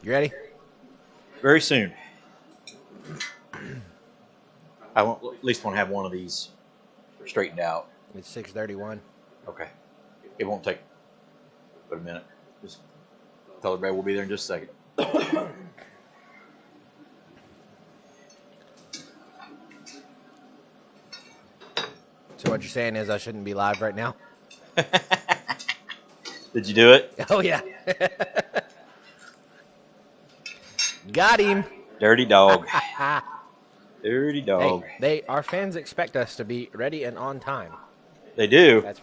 You ready? Very soon. I at least want to have one of these straightened out. It's 6:31. Okay. It won't take but a minute. Just tell everybody we'll be there in just a second. So what you're saying is I shouldn't be live right now? Did you do it? Oh, yeah. Got him. Dirty dog. Dirty dog. Hey, our fans expect us to be ready and on time. They do. That's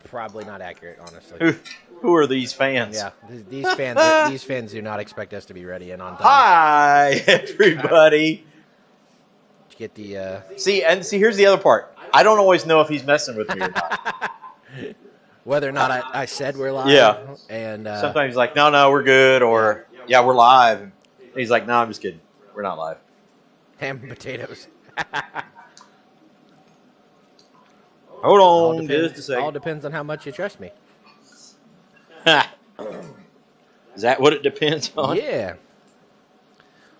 probably not accurate, honestly. Who are these fans? Yeah, these fans do not expect us to be ready and on time. Hi, everybody. Did you get the See, here's the other part. I don't always know if he's messing with me or not. Whether or not I said we're live. Yeah. And sometimes he's like, no, we're good, or yeah, we're live. And he's like, no, I'm just kidding. We're not live. Ham and potatoes. Hold on just a second. All depends on how much you trust me. Is that what it depends on? Yeah.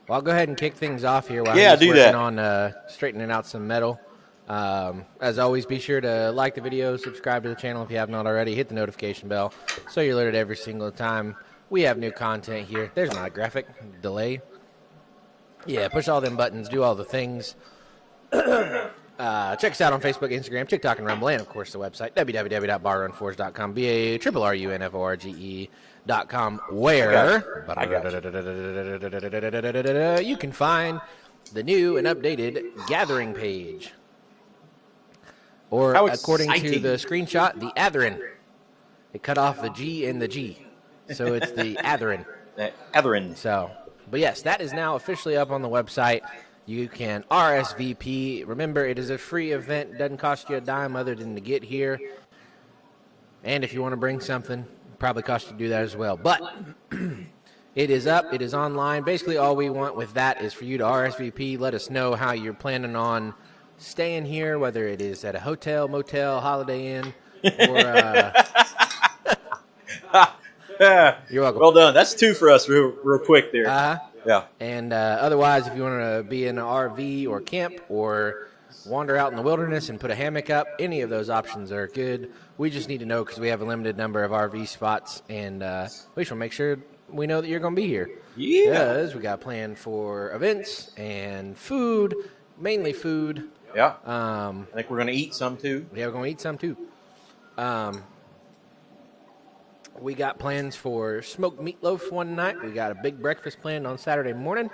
Well, I'll go ahead and kick things off here while Yeah, I'm do working that. on straightening out some metal. As always, be sure to like the video, subscribe to the channel if you have not already, hit the notification bell so you're alerted every single time we have new content here. There's my graphic delay. Yeah, push all them buttons, do all the things. Check us out on Facebook, Instagram, TikTok, and Rumble, and of course the website www.barrunforge.com, BARRUNFORGE.com, where you can find the new and updated gathering page. Or according to the screenshot, the Atherin. It cut off the G and the G. So it's the Atherin. The Atherin. So, but yes, that is now officially up on the website. You can RSVP. Remember, it is a free event. It doesn't cost you a dime other than to get here. And if you want to bring something, it probably costs you to do that as well. But it is up. It is online. Basically, all we want with that is for you to RSVP. Let us know how you're planning on staying here, whether it is at a hotel, motel, Holiday Inn, or you're welcome. Well done. That's two for us real quick there. Yeah. And otherwise, if you want to be in an RV or camp or wander out in the wilderness and put a hammock up, any of those options are good. We just need to know because we have a limited number of RV spots, and we just want to make sure we know that you're going to be here. Yeah. Because we got planned for events and food, mainly food. Yeah. I think we're going to eat some too. Yeah, we're going to eat some too. We got plans for smoked meatloaf one night. We got a big breakfast planned on Saturday morning.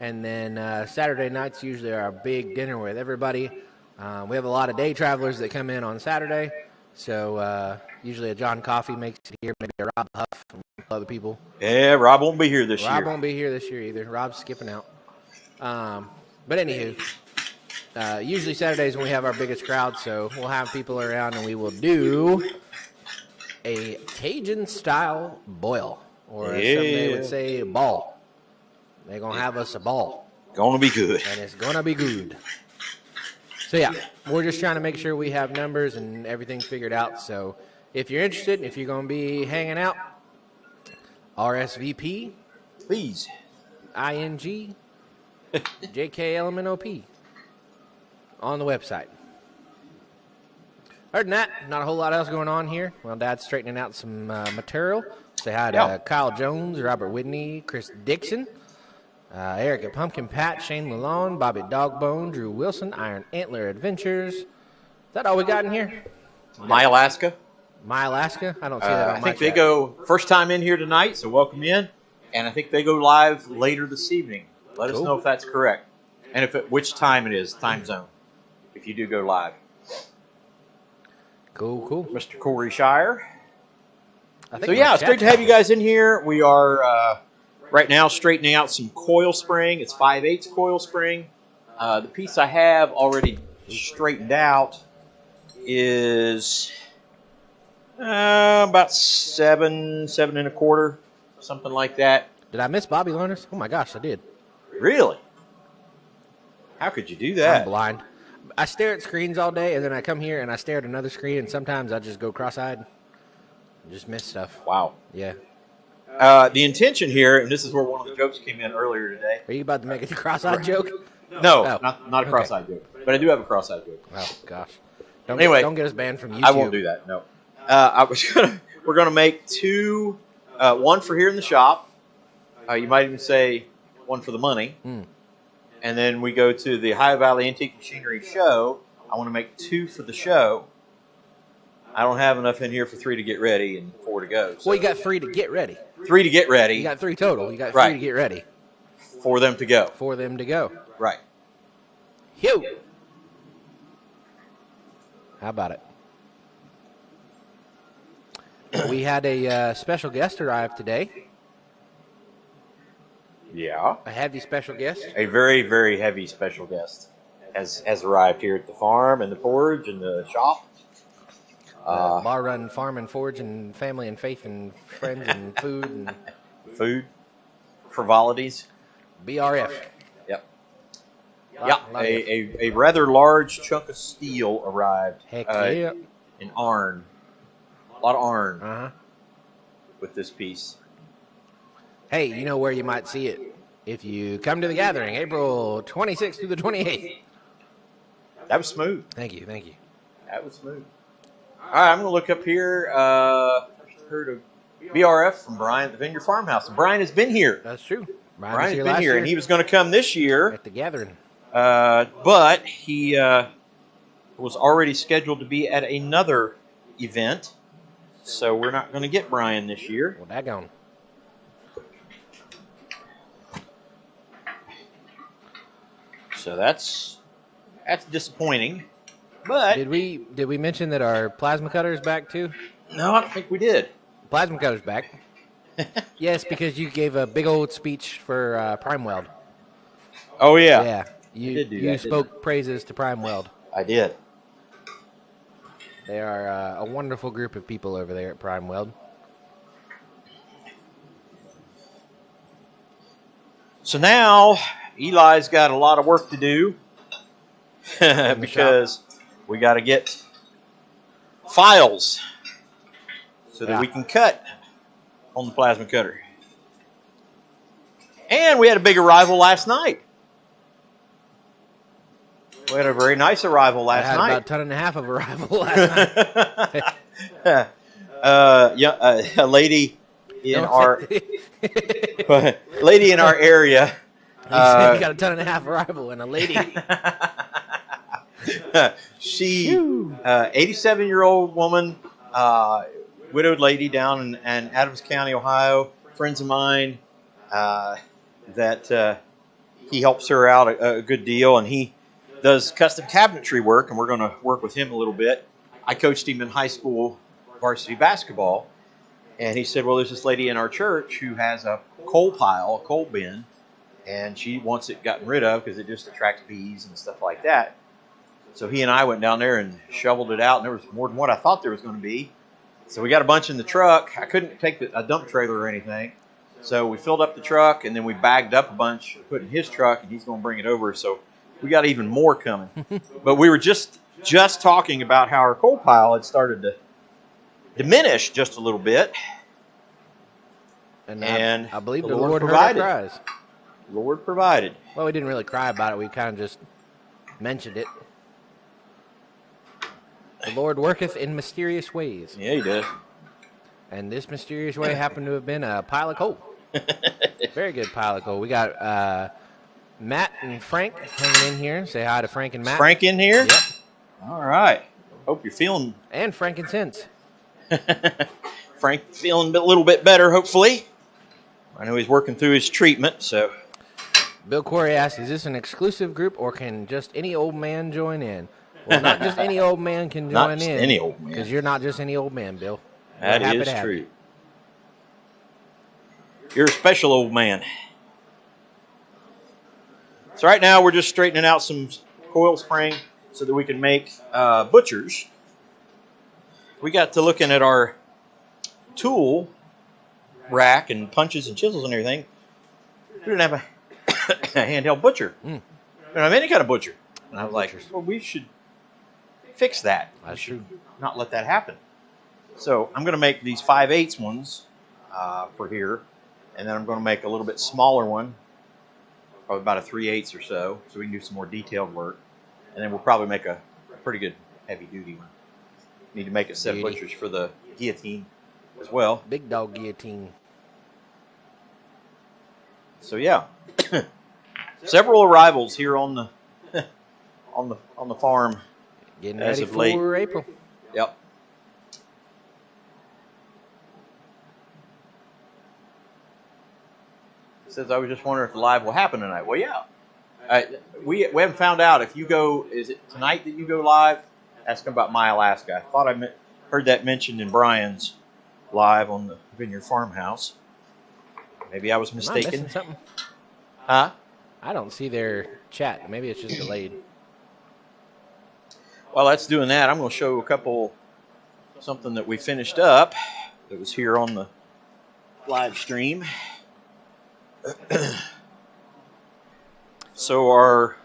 And then Saturday nights usually are our big dinner with everybody. We have a lot of day travelers that come in on Saturday. So usually a John Coffee makes it here, maybe a Rob Huff and other people. Yeah, Rob won't be here this year. Rob won't be here this year either. Rob's skipping out. But anywho, usually Saturdays when we have our biggest crowd, so we'll have people around and we will do a Cajun-style boil, or as some they would say, ball. They're going to have us a ball. Gonna be good. And it's going to be good. So, yeah, we're just trying to make sure we have numbers and everything figured out. So, if you're interested, if you're going to be hanging out, RSVP. Please. ING. JKLMNOP. On the website. Other than that, not a whole lot else going on here. Well, Dad's straightening out some material. Say hi to Kyle Jones, Robert Whitney, Chris Dixon, Eric at Pumpkin Patch, Shane Lalonde, Bobby Dogbone, Drew Wilson, Iron Antler Adventures. Is that all we got in here? My Alaska. My Alaska? I don't see that on my I think chat. they go first time in here tonight, so welcome in. And I think they go live later this evening. Let us know if that's correct. And which time it is, time zone, if you do go live. Cool. Mr. Corey Shire. So, it's great to have you guys in here. We are right now straightening out some coil spring. It's 5/8 coil spring. The piece I have already straightened out is about 7 1/4, something like that. Did I miss Bobby Lerner's? Oh, my gosh, I did. Really? How could you do that? I'm blind. I stare at screens all day, and then I come here and I stare at another screen, and sometimes I just go cross-eyed and just miss stuff. Wow. Yeah. The intention here, and this is where one of the jokes came in earlier today. Are you about to make a cross-eyed joke? No, Oh. not a cross-eyed joke, but I do have a cross-eyed joke. Oh gosh! Anyway, don't get us banned from YouTube. I won't do that. No, we're gonna make two, one for here in the shop. You might even say one for the money, and then we go to the Ohio Valley Antique Machinery Show. I want to make two for the show. I don't have enough in here for 3 to get ready and 4 to go. So. Well, you got 3 to get ready. 3 to get ready. You got 3 total. You got 3 to get ready. For them to go. For them to go. Right. Phew. How about it? We had a special guest arrive today. Yeah. A heavy special guest. A very, very heavy special guest has arrived here at the farm and the forge and the shop. Bar run, farm and forge and family and faith and friends and food and frivolities. BRF. Yep. A rather large chunk of steel arrived. Heck yeah. In iron. A lot of iron. With this piece. Hey, you know where you might see it if you come to the gathering, April 26th through the 28th. That was smooth. Thank you. That was smooth. All right, I'm going to look up here. Heard of BRF from Brian at the Vineyard Farmhouse. And Brian has been here. That's true. Brian has been here, and he was going to come this year. At the gathering. But he was already scheduled to be at another event. So we're not going to get Brian this year. Well, daggone. So that's disappointing. But did we mention that our plasma cutter is back too? No, I don't think we did. Plasma cutter's back. Yes, because you gave a big old speech for Prime Weld. Oh yeah. Yeah. You spoke praises to Prime Weld. I did. They are a wonderful group of people over there at Prime Weld. So now Eli's got a lot of work to do because we got to get files so that we can cut on the plasma cutter. And we had a big arrival last night. We had a very nice arrival last night. About a ton and a half of arrival last night. A lady in our area. You got a ton and a half arrival and a lady. She, 87-year-old woman, widowed lady down in Adams County, Ohio. Friends of mine that he helps her out a good deal, and he does custom cabinetry work, and we're going to work with him a little bit. I coached him in high school varsity basketball, and he said, well, there's this lady in our church who has a coal pile, a coal bin, and she wants it gotten rid of because it just attracts bees and stuff like that. So he and I went down there and shoveled it out, and there was more than what I thought there was going to be. So we got a bunch in the truck. I couldn't take a dump trailer or anything. So we filled up the truck, and then we bagged up a bunch, put in his truck, and he's going to bring it over. So we got even more coming. But we were just talking about how our coal pile had started to diminish just a little bit. And I believe the Lord provided. heard our cries. Lord provided. Well, we didn't really cry about it. We kind of just mentioned it. The Lord worketh in mysterious ways. Yeah, he does. And this mysterious way happened to have been a pile of coal. Very good pile of coal. We got Matt and Frank hanging in here. Say hi to Frank and Matt. Frank in here? Yep. All right. Hope you're feeling... And frankincense. Frank feeling a little bit better, hopefully. I know he's working through his treatment, so... Bill Corey asks, is this an exclusive group or can just any old man join in? Well, not just any old man can join in. Not just any old man. Because you're not just any old man, Bill. That is true. You're a special old man. So right now we're just straightening out some coil spring so that we can make butchers. We got to looking at our tool rack and punches and chisels and everything. We didn't have a handheld butcher. We don't have any kind of butcher. And I was like, well, we should fix that. That's true. Not let that happen. So I'm going to make these 5/8 ones for here. And then I'm going to make a little bit smaller one, probably about a 3/8 or so we can do some more detailed work. And then we'll probably make a pretty good heavy-duty one. Need to make a set of butchers for the guillotine as well. Big dog guillotine. So yeah, several arrivals here on the on the farm. Getting as ready of late. for April. Yep. Says I was just wondering if the live will happen tonight. Well, yeah. We haven't found out if you go. Is it tonight that you go live? Asking about My Alaska. I thought I heard that mentioned in Brian's live on the Vineyard Farmhouse. Maybe I was mistaken. Am I missing something? Huh? I don't see their chat. Maybe it's just delayed. While that's doing that, I'm going to show something that we finished up that was here on the live stream. So our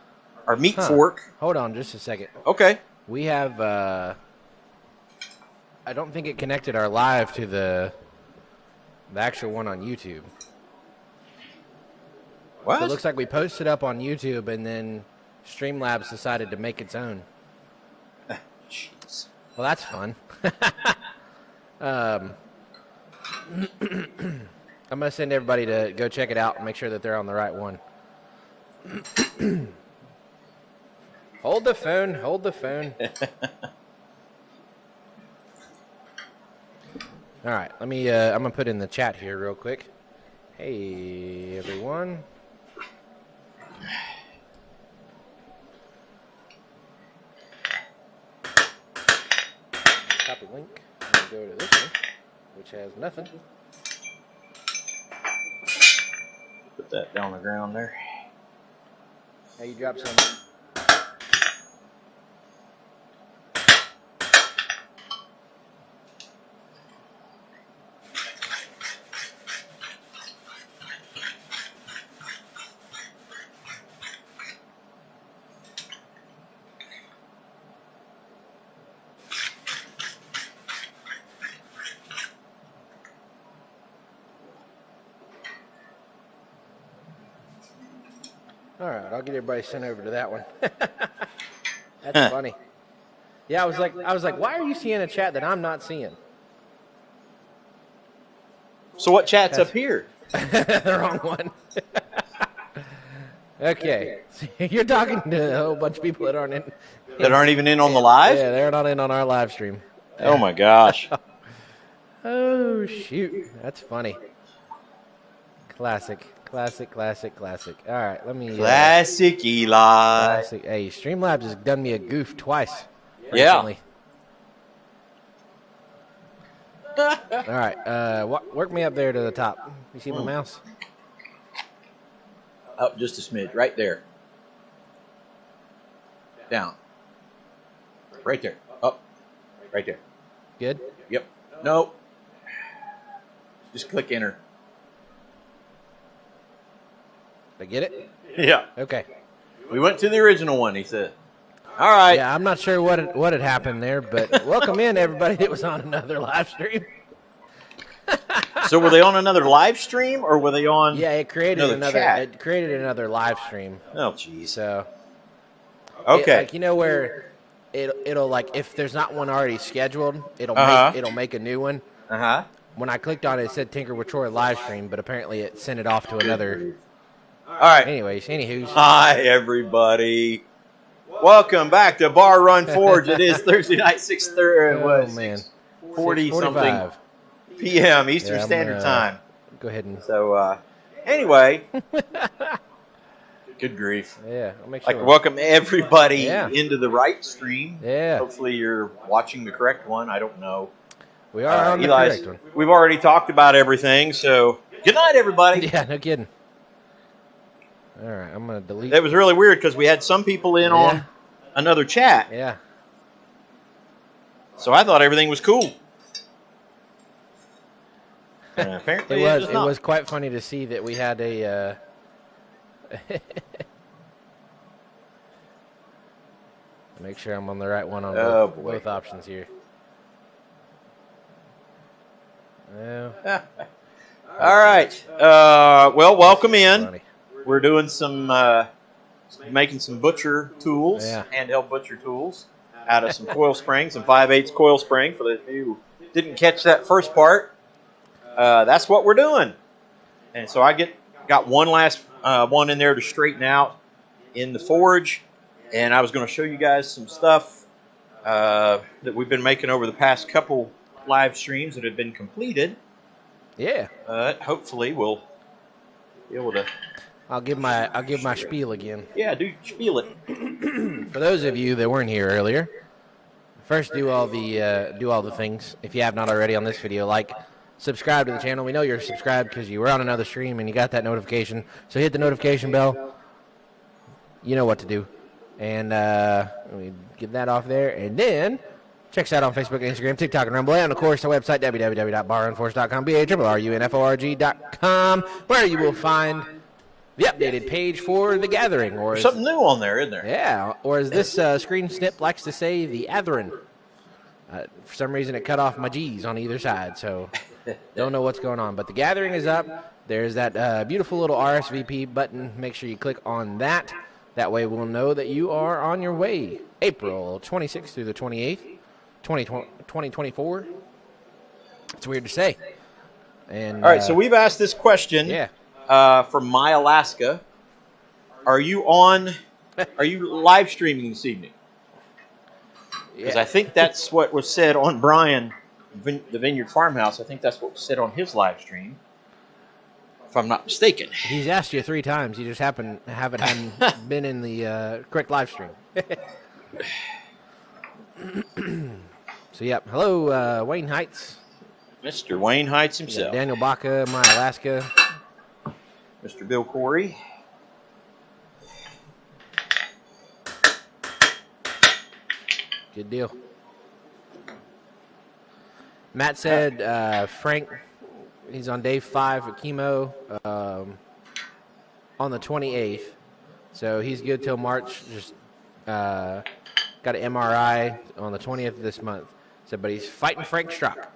meat fork. Hold on just a second. Okay. We have, I don't think it connected our live to the actual one on YouTube. What? So it looks like we posted up on YouTube and then Streamlabs decided to make its own. Jeez. Well, that's fun. I'm going to send everybody to go check it out and make sure that they're on the right one. Hold the phone. Hold the phone. All right. Let me, I'm going to put in the chat here real quick. Hey, everyone. Copy link. And go to this one, which has nothing. Put that down on the ground there. Hey, you drop some. All right, I'll get everybody sent over to that one. That's funny. Yeah, I was like, why are you seeing a chat that I'm not seeing? So what chat's up here? The wrong one. Okay, so you're talking to a whole bunch of people that aren't in. That aren't even in on the live? Yeah, they're not in on our live stream. Oh my gosh. Oh shoot, that's funny. Classic. All right, let me. Classic Eli. Classic. Hey, Streamlabs has done me a goof twice. Recently. Yeah. All right, work me up there to the top. You see my mouse? Up just a smidge, right there. Down. Right there. Up. Right there. Good. Yep. No. Just click enter. Did I get it? Yeah. Okay. We went to the original one, he said. All right. Yeah, I'm not sure what had happened there, but welcome in everybody that was on another live stream. So were they on another live stream or were they on? Yeah, it created another chat? It created another live stream. Oh, jeez. So. Okay. Like, you know where it'll like if there's not one already scheduled, it'll make a new one. Uh-huh. When I clicked on it, it said Tinker with Troy live stream, but apparently it sent it off to another. All right. Anyways, anywho's. Hi, everybody. Welcome back to Bar Run Forge. It is Thursday night, 6:30. Oh, man. 40 something p.m. Eastern Standard Time. Go ahead and. So, anyway. Good grief. Yeah, I'll make I'd sure. like to welcome everybody into the right stream. Yeah. Hopefully you're watching the correct one. I don't know. We are on the Eli's, correct one. We've already talked about everything, so good night, everybody. Yeah, no kidding. All right, I'm going to delete. That was really weird because we had some people in on another chat. Yeah. So I thought everything was cool. Apparently it was quite funny to see that we had a make sure I'm on the right one on both options here. All right. Well, welcome in. Funny. We're doing some, making some butcher tools, Yeah. handheld butcher tools, out of some coil springs, some 5/8 coil spring. For those of you who didn't catch that first part, that's what we're doing. And so I got one last one in there to straighten out in the forge, and I was going to show you guys some stuff that we've been making over the past couple live streams that have been completed. Yeah. Hopefully we'll be able to. I'll give my spiel again. Yeah, do spiel it. For those of you that weren't here earlier, first do all the things. If you have not already on this video, like, subscribe to the channel. We know you're subscribed because you were on another stream and you got that notification. So hit the notification bell. You know what to do. And let me get that off there. And then check us out on Facebook, Instagram, TikTok, and Rumble. And, of course, our website, www.barrunforce.com, BARRUNFORGE.com, where you will find the updated page for The Gathering. Or There's something new on there, isn't there? Yeah, or as this screen snip likes to say, The Atherin. For some reason, it cut off my G's on either side, so don't know what's going on. But The Gathering is up. There's that beautiful little RSVP button. Make sure you click on that. That way we'll know that you are on your way. April 26th through the 28th, 2024. It's weird to say. And All right, so we've asked this question from My Alaska. Are you live streaming this evening? Because I think that's what was said on Brian, the Vineyard Farmhouse. I think that's what was said on his live stream, if I'm not mistaken. He's asked you 3 times. You just haven't been in the correct live stream. So, yep. Hello, Wayne Heights. Mr. Wayne Heights himself. Daniel Baca, My Alaska. Mr. Bill Corey. Good deal. Matt said Frank, he's on day 5 of chemo on the 28th. So he's good till March. Just got an MRI on the 20th of this month. So, but he's fighting Frank Strock.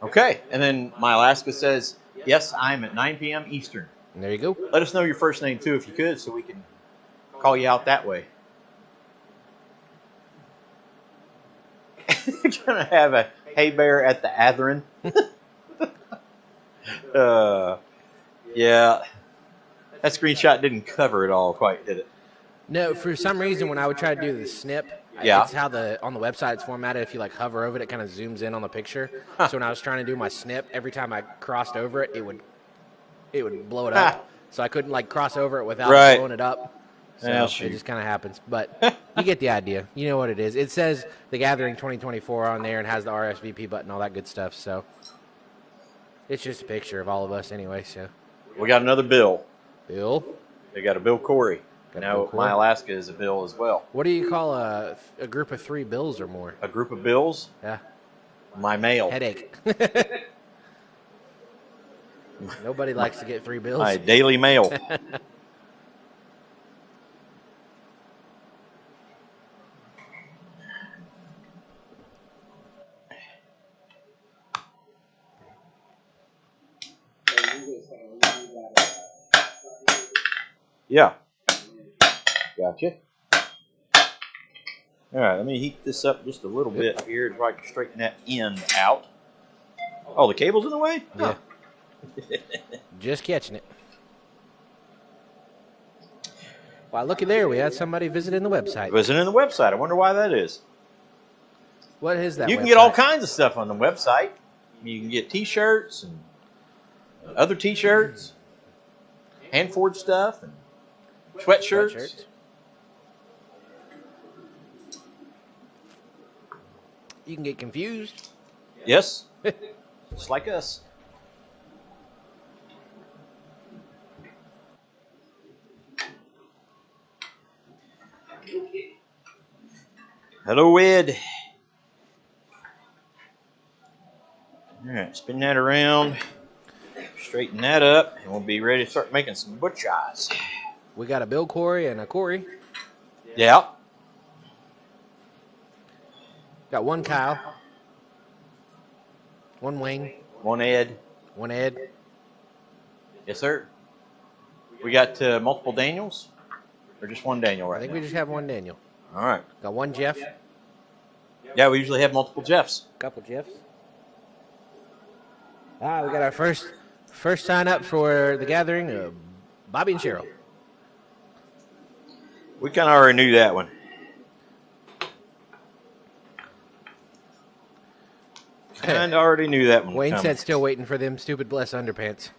Okay. And then My Alaska says, yes, I'm at 9 p.m. Eastern. And there you go. Let us know your first name, too, if you could, so we can call you out that way. You're going to have a hay bear at the Atherin. Yeah. That screenshot didn't cover it all quite, did it? No, for some reason, when I would try to do the snip, it's how on the website it's formatted. If you like hover over it, it kind of zooms in on the picture. Huh. So when I was trying to do my snip, every time I crossed over it, it would blow it up. So I couldn't like cross over it without blowing it up. So it just kind of happens. But you get the idea. You know what it is. It says The Gathering 2024 on there and has the RSVP button, all that good stuff. So it's just a picture of all of us anyway. So we got another Bill. Bill. They got a Bill Corey. Now My Alaska is a Bill as well. What do you call a group of 3 Bills or more? A group of Bills? Yeah. My mail. Headache. Nobody likes to get 3 bills. My daily mail. Yeah. Gotcha. All right, let me heat this up just a little bit here so I can straighten that end out. Oh, the cable's in the way? Yeah. Just catching it. Wow, looky there. We had somebody visiting the website. Visiting the website. I wonder why that is. What is that? You can get all kinds of stuff on the website. You can get T-shirts and other T-shirts, hand-forged stuff, and sweatshirts. You can get confused. Yes. Just like us. Hello, Ed. All right, spin that around, straighten that up, and we'll be ready to start making some butch eyes. We got a Bill Corey and a Corey. Yeah. Got one Kyle. One Wayne. One Ed. One Ed. Yes, sir. We got multiple Daniels, or just one Daniel right I think now? we just have one Daniel. All right. Got one Jeff. Yeah, we usually have multiple Jeffs. Couple Jeffs. We got our first sign up for the gathering. Bobby and Cheryl. We kind of already knew that one. Kind of already knew that one. Wayne said still waiting for them stupid blessed underpants.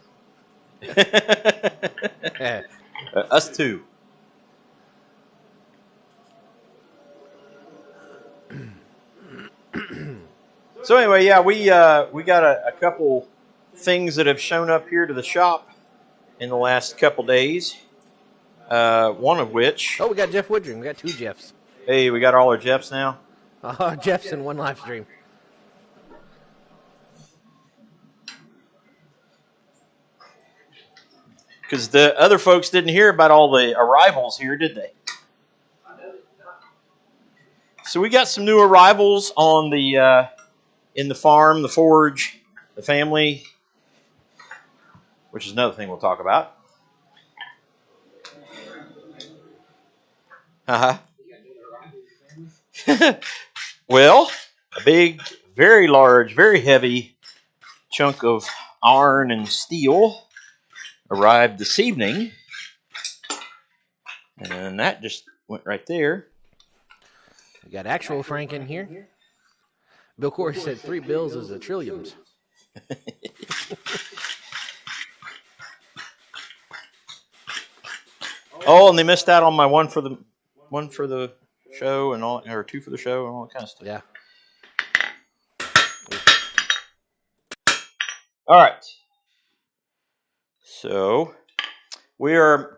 Us too. So anyway, yeah, we got a couple things that have shown up here to the shop in the last couple days. One of which. Oh, we got Jeff Woodring. We got two Jeffs. Hey, we got all our Jeffs now. Jeffs in one live stream. Because the other folks didn't hear about all the arrivals here, did they? So we got some new arrivals on the in the farm, the forge, the family, which is another thing we'll talk about. Well, a big, very large, very heavy chunk of iron and steel arrived this evening. And that just went right there. We got actual Frank in here. Bill Corey said 3 bills is a trilliums. Oh, and they missed out on my one for the show and all, or 2 for the show and all that kind of stuff. Yeah. All right. So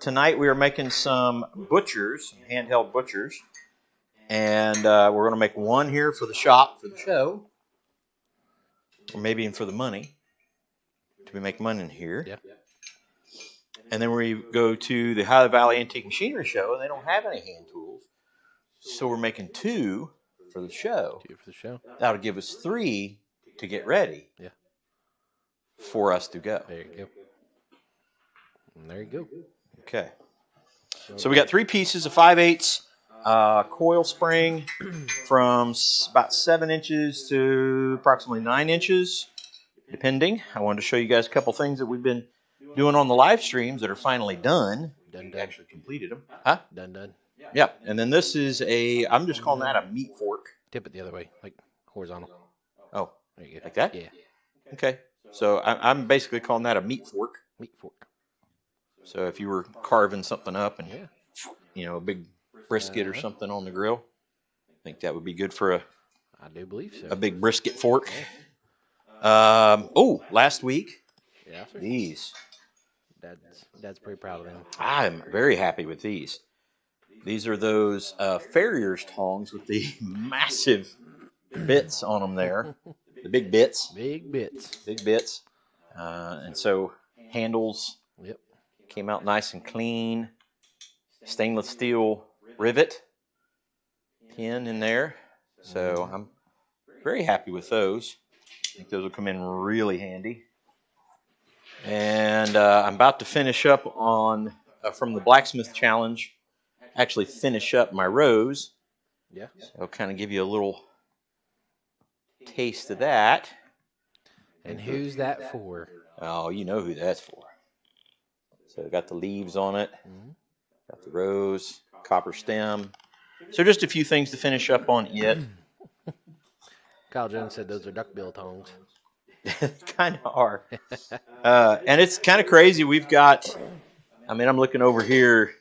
tonight we are making some butchers, some handheld butchers, and we're going to make one here for the shop for the show, or maybe even for the money. Do we make money in here? Yeah. And then we go to the Highland Valley Antique Machinery Show, and they don't have any hand tools, so we're making 2 for the show. 2 for the show. That'll give us 3 to get ready. Yeah. For us to go. There you go. And there you go. Okay. So we got 3 pieces of 5/8 coil spring from about 7 inches to approximately 9 inches, depending. I wanted to show you guys a couple things that we've been doing on the live streams that are finally done. Done. Actually completed them. Huh? Done. Yeah. And then this is I'm just calling that a meat fork. Tip it the other way, like horizontal. Oh. There you go. Like that? Yeah. Okay. So I'm basically calling that a meat fork. Meat fork. So if you were carving something up and, Yeah. a big brisket or something on the grill, I think that would be good for I do believe so. a big brisket fork. Last week, Yeah, sir. these. Dad's pretty proud of them. I'm very happy with these. These are those farrier's tongs with the massive bits on them there. The big bits. Big bits. Big bits. And so handles Yep. came out nice and clean. Stainless steel rivet pin in there. So I'm very happy with those. I think those will come in really handy. And I'm about to finish up on, from the blacksmith challenge, actually finish up my rows. Yeah. So I'll kind of give you a little taste of that. And who's that for? Oh, you know who that's for. So I got the leaves on it. Got the rose, copper stem. So just a few things to finish up on it. Kyle Jones said those are duckbill tongs. Kind of are. And it's kind of crazy. We've got, I'm looking over here,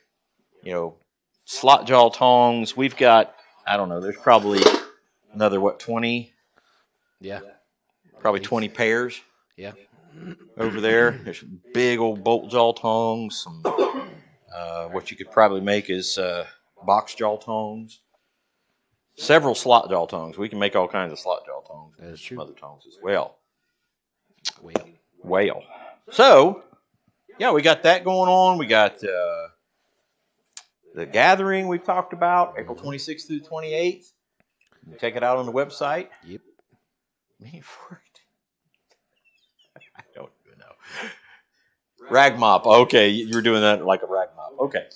slot jaw tongs. We've got, I don't know, there's probably another, 20? Yeah. Probably 20 pairs. Yeah. Over there. There's big old bolt jaw tongs. Some, what you could probably make is box jaw tongs. Several slot jaw tongs. We can make all kinds of slot jaw tongs. That is Some true. other tongs as well. Well. So, yeah, we got that going on. We got the gathering we've talked about, April 26th through 28th. You can check it out on the website. Yep. Me for it. I don't even know. Rag mop. Okay, you were doing that like a rag mop. Okay.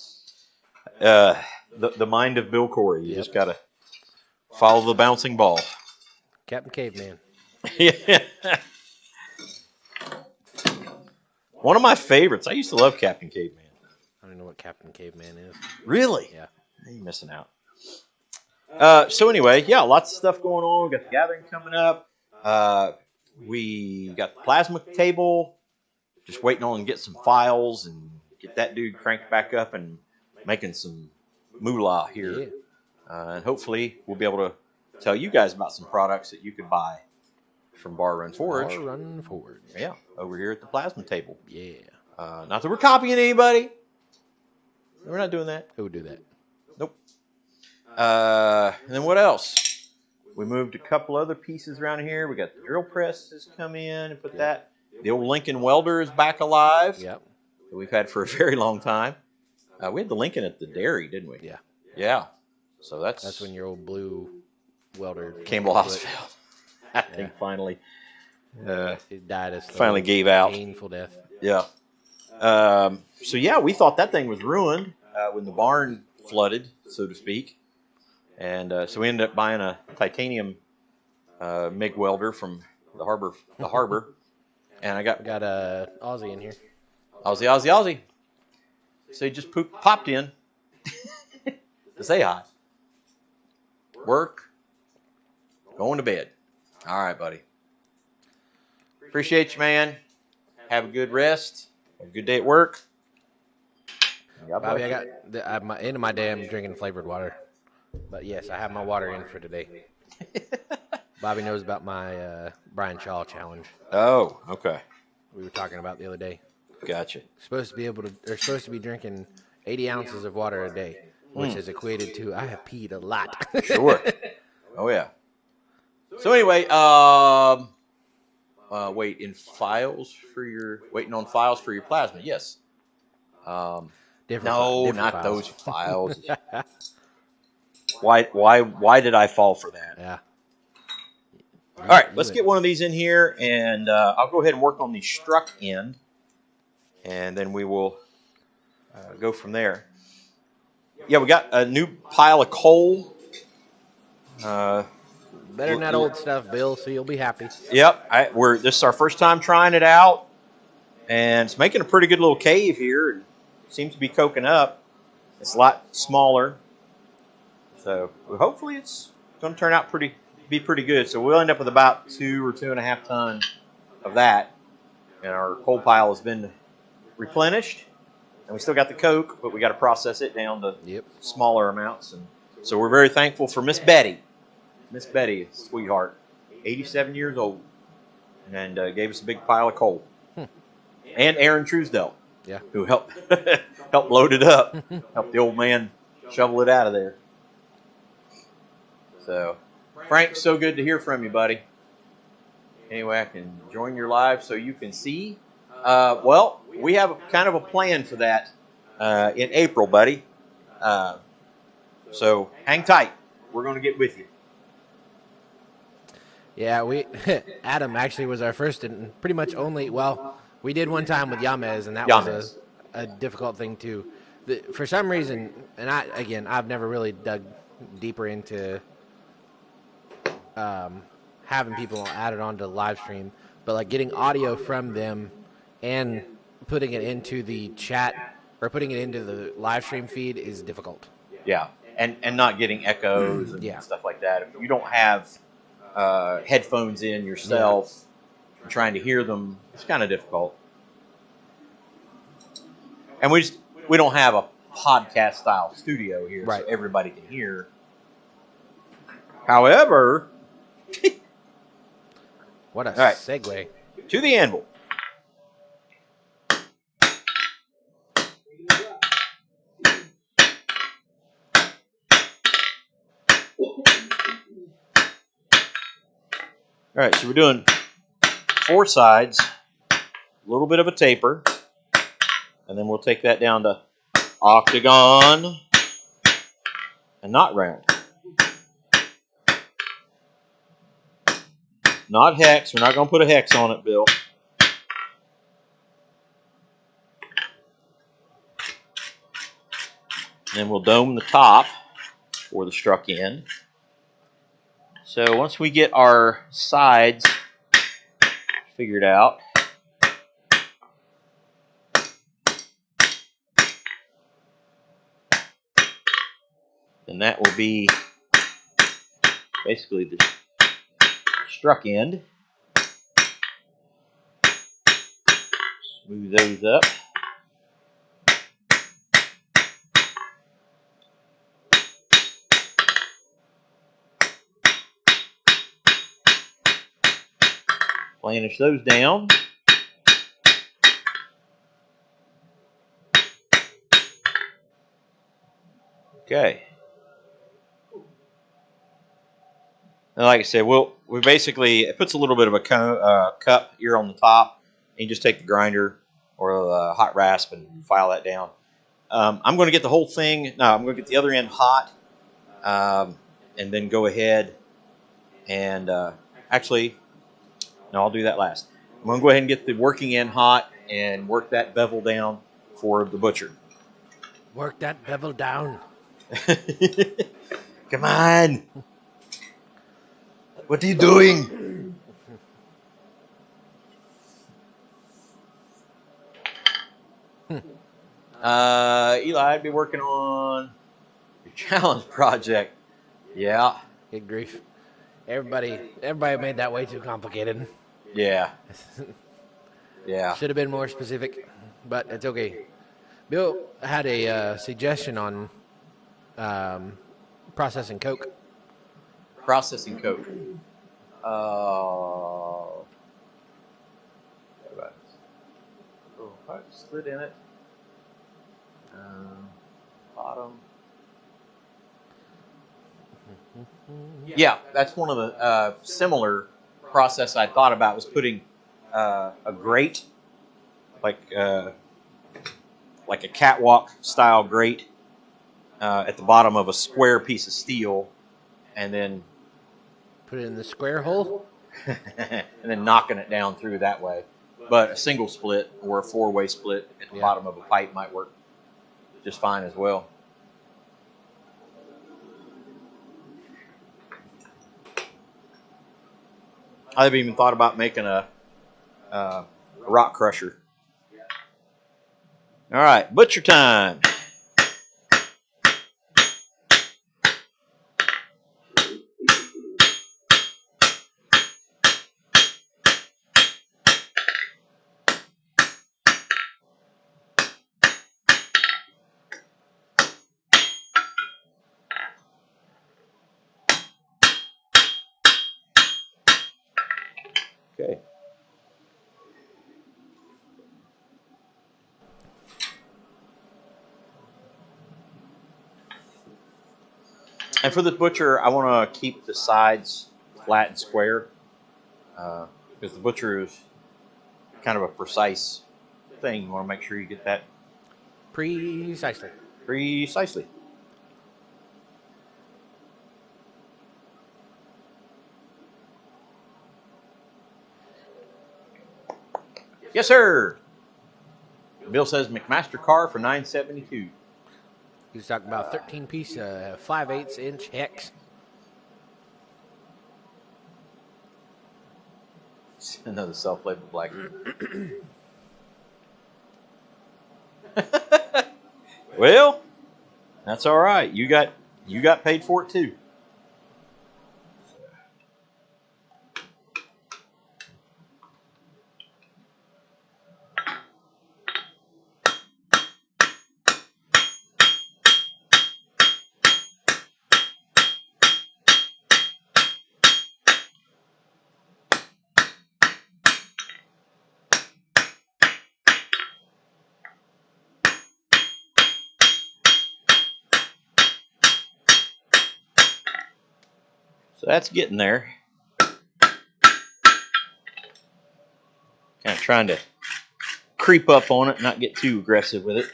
The mind of Bill Corey. You just gotta follow the bouncing ball. Captain Caveman. Yeah. One of my favorites. I used to love Captain Caveman. I don't know what Captain Caveman is. Really? Yeah. You're missing out. So anyway, yeah, lots of stuff going on. We got the gathering coming up. We got the plasma table. Just waiting on to get some files and get that dude cranked back up and making some moolah here. Yeah. And hopefully we'll be able to tell you guys about some products that you can buy from Bar Run Forge. Bar Run Forge. Yeah, over here at the plasma table. Yeah. Not that we're copying anybody. We're not doing that. Who would do that? Nope. And then what else? We moved a couple other pieces around here. We got the drill press has come in and put that. The old Lincoln welder is back alive. Yep. That we've had for a very long time. We had the Lincoln at the dairy, didn't we? Yeah. Yeah. So that's when your old blue welder Campbell Hospital. I think finally it died a finally gave out. Painful death. Yeah. So yeah, we thought that thing was ruined when the barn flooded, so to speak, and so we ended up buying a titanium MIG welder from the harbor, and I got a Aussie in here. Aussie. So he just popped in to say hi. Work. Going to bed. All right, buddy. Appreciate you, man. Have a good rest. Have a good day at work. Bobby, at my end of my day, I'm drinking flavored water. But yes, I have my water in for today. Bobby knows about my Brian Shaw challenge. Oh, okay. We were talking about the other day. Gotcha. Supposed to be drinking 80 ounces of water a day, which is equated to I have peed a lot. Sure. Oh yeah. So anyway, waiting on files for your plasma. Yes. Different not files. those files. Why did I fall for that? Yeah. All right, let's get one of these in here, and I'll go ahead and work on the struck end, and then we will go from there. Yeah, we got a new pile of coal. Better than that old stuff, Bill, so you'll be happy. Yep, this is our first time trying it out, and it's making a pretty good little cave here. It seems to be coking up. It's a lot smaller, so hopefully it's going to turn out be pretty good. So we'll end up with about 2 or 2.5 tons of that, and our coal pile has been replenished. And we still got the coke, but we got to process it down to smaller amounts. And so we're very thankful for Miss Betty. Miss Betty, sweetheart, 87 years old, and gave us a big pile of coal. And Aaron Truesdell, who helped load it up, helped the old man shovel it out of there. So, Frank, so good to hear from you, buddy. Anyway, I can join your live so you can see. Well, we have kind of a plan for that in April, buddy. So hang tight. We're going to get with you. Yeah, Adam actually was our first and pretty much only. Well, we did one time with Yamez, and that was a difficult thing too. For some reason, and I've never really dug deeper into having people added onto the live stream, but like getting audio from them and putting it into the chat or putting it into the live stream feed is difficult. Yeah, and not getting echoes and stuff like that. If you don't have headphones in yourself, trying to hear them, it's kind of difficult. And we don't have a podcast style studio here, so everybody can hear. However, what a segue to the anvil. All right, so we're doing 4 sides, a little bit of a taper, and then we'll take that down to octagon and not round. Not hex. We're not going to put a hex on it, Bill. And then we'll dome the top for the struck end. So once we get our sides figured out, then that will be basically the struck end. Move those up. Planish those down. Okay. And like I said, we basically, it puts a little bit of a cup here on the top, and you just take the grinder or the hot rasp and file that down. I'm going to get the whole thing, no, I'm going to get the other end hot, and then go ahead and, actually, no, I'll do that last. I'm going to go ahead and get the working end hot and work that bevel down for the butcher. Work that bevel down. Come on. What are you doing? Eli, I'd be working on your challenge project. Yeah. Good grief. Everybody made that way too complicated. Yeah. Yeah. Should have been more specific, but it's okay. Bill had a suggestion on processing coke. Processing coke. Oh, I slid in it. Bottom. Yeah, that's one of the similar process I thought about was putting a grate, like a catwalk style grate, at the bottom of a square piece of steel, and then put it in the square hole, and then knocking it down through that way. But a single split or a four-way split at the bottom of a pipe might work just fine as well. I've even thought about making a rock crusher. All right, butcher time. Okay. And for the butcher, I want to keep the sides flat and square, because the butcher is kind of a precise thing. You want to make sure you get that precisely. Precisely. Yes, sir. Bill says McMaster car for $972. He's talking about 13-piece 5/8" hex. Another self-labeled black. Well, that's all right. You got paid for it too. So that's getting there. Kind of trying to creep up on it, not get too aggressive with it.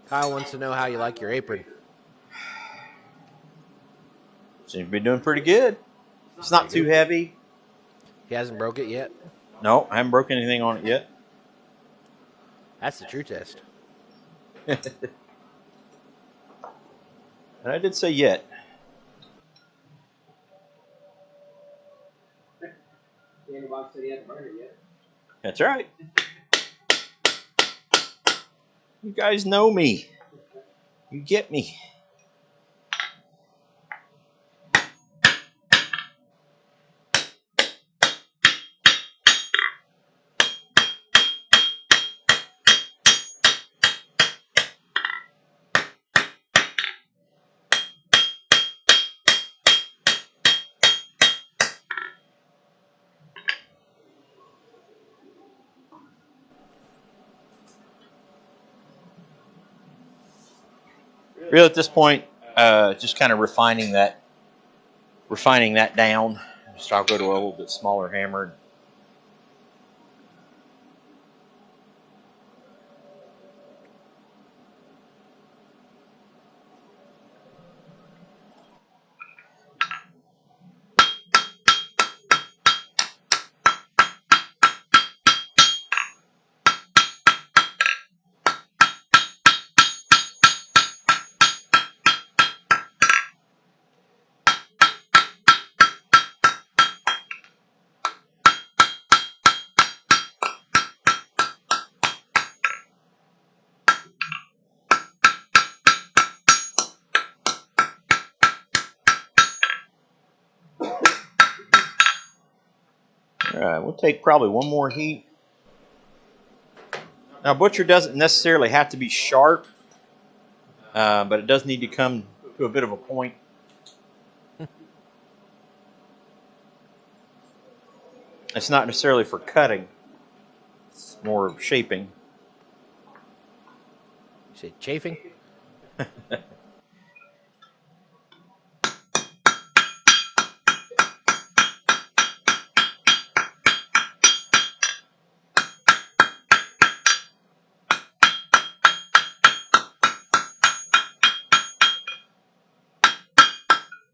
Kyle wants to know how you like your apron. Seems to be doing pretty good. It's not too heavy. He hasn't broke it yet? No, I haven't broken anything on it yet. That's the true test. And I did say yet. Bob said he hadn't burned it yet. That's right. You guys know me. You get me. Really, at this point, just kind of refining that down. So I'll go to a little bit smaller hammer. All right, we'll take probably one more heat. Now, butcher doesn't necessarily have to be sharp, but it does need to come to a bit of a point. It's not necessarily for cutting. It's more of shaping. You say chafing?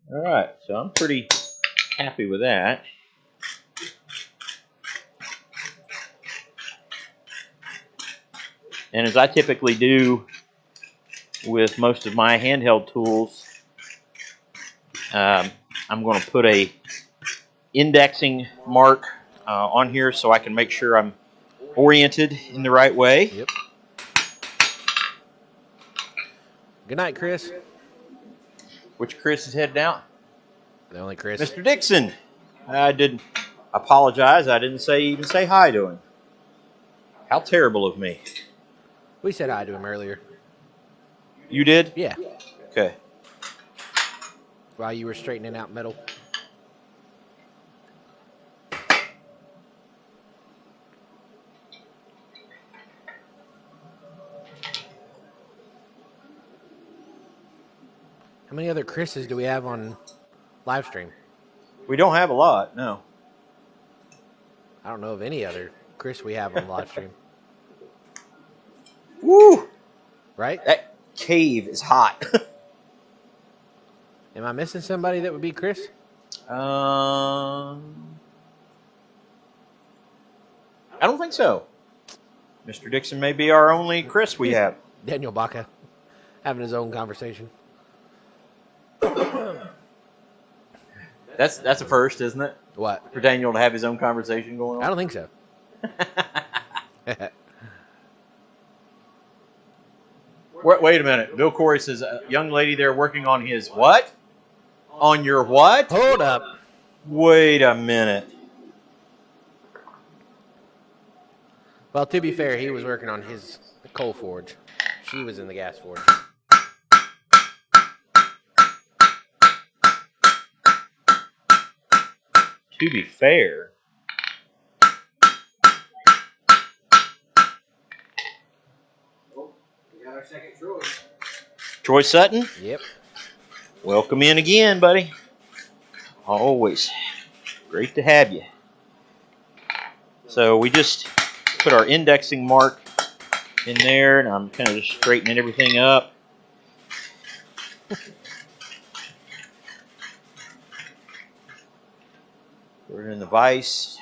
All right, so I'm pretty happy with that. And as I typically do with most of my handheld tools, I'm going to put a indexing mark on here so I can make sure I'm oriented in the right way. Yep. Good night, Chris. Which Chris is heading out? The only Chris. Mr. Dixon. I didn't apologize. I didn't even say hi to him. How terrible of me. We said hi to him earlier. You did? Yeah. Okay. While you were straightening out metal. How many other Chris's do we have on Livestream? We don't have a lot, no. I don't know of any other Chris we have on Livestream. Woo! Right? That cave is hot. Am I missing somebody that would be Chris? I don't think so. Mr. Dixon may be our only Chris we have. Daniel Baca having his own conversation. That's a first, isn't it? What? For Daniel to have his own conversation going on? I don't think so. Wait a minute. Bill Corey says, a young lady there working on his what? On your what? Hold up. Wait a minute. Well, to be fair, he was working on his coal forge. She was in the gas forge. To be fair. We got our second Troy. Troy Sutton? Yep. Welcome in again, buddy. Always. Great to have you. So we just put our indexing mark in there, and I'm kind of just straightening everything up. Put it in the vise.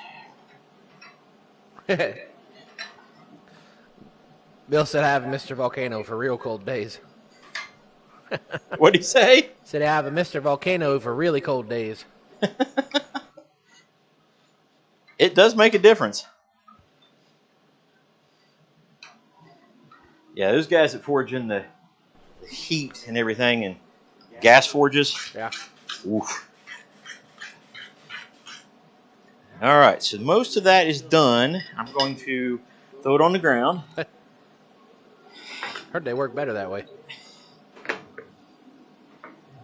Bill said I have a Mr. Volcano for real cold days. What'd he say? Said I have a Mr. Volcano for really cold days. It does make a difference. Yeah, those guys that forge in the heat and everything and gas forges. Yeah. Oof. All right, so most of that is done. I'm going to throw it on the ground. Heard they work better that way.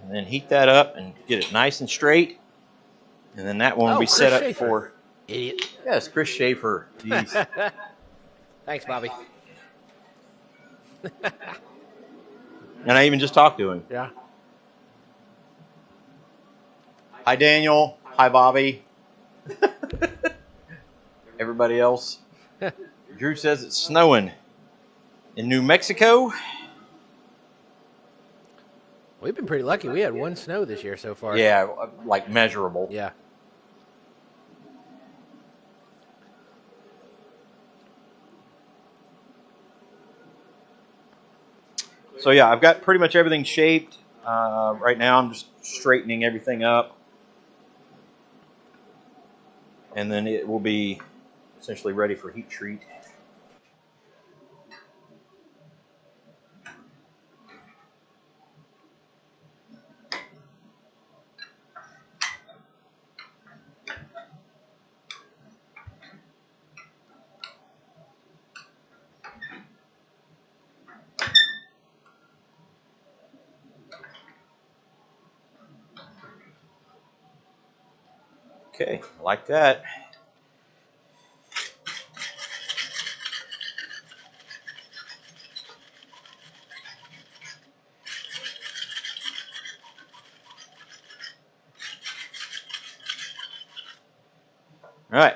And then heat that up and get it nice and straight. And then that one will be Chris set up Schaefer. for... Idiot. Yes, Chris Schaefer. Jeez. Thanks, Bobby. And I even just talked to him. Yeah. Hi, Daniel. Hi, Bobby. Everybody else. Drew says it's snowing in New Mexico. We've been pretty lucky. We had one snow this year so far. Yeah, like measurable. Yeah. So yeah, I've got pretty much everything shaped. Right now I'm just straightening everything up. And then it will be essentially ready for heat treat. Okay, like that. All right,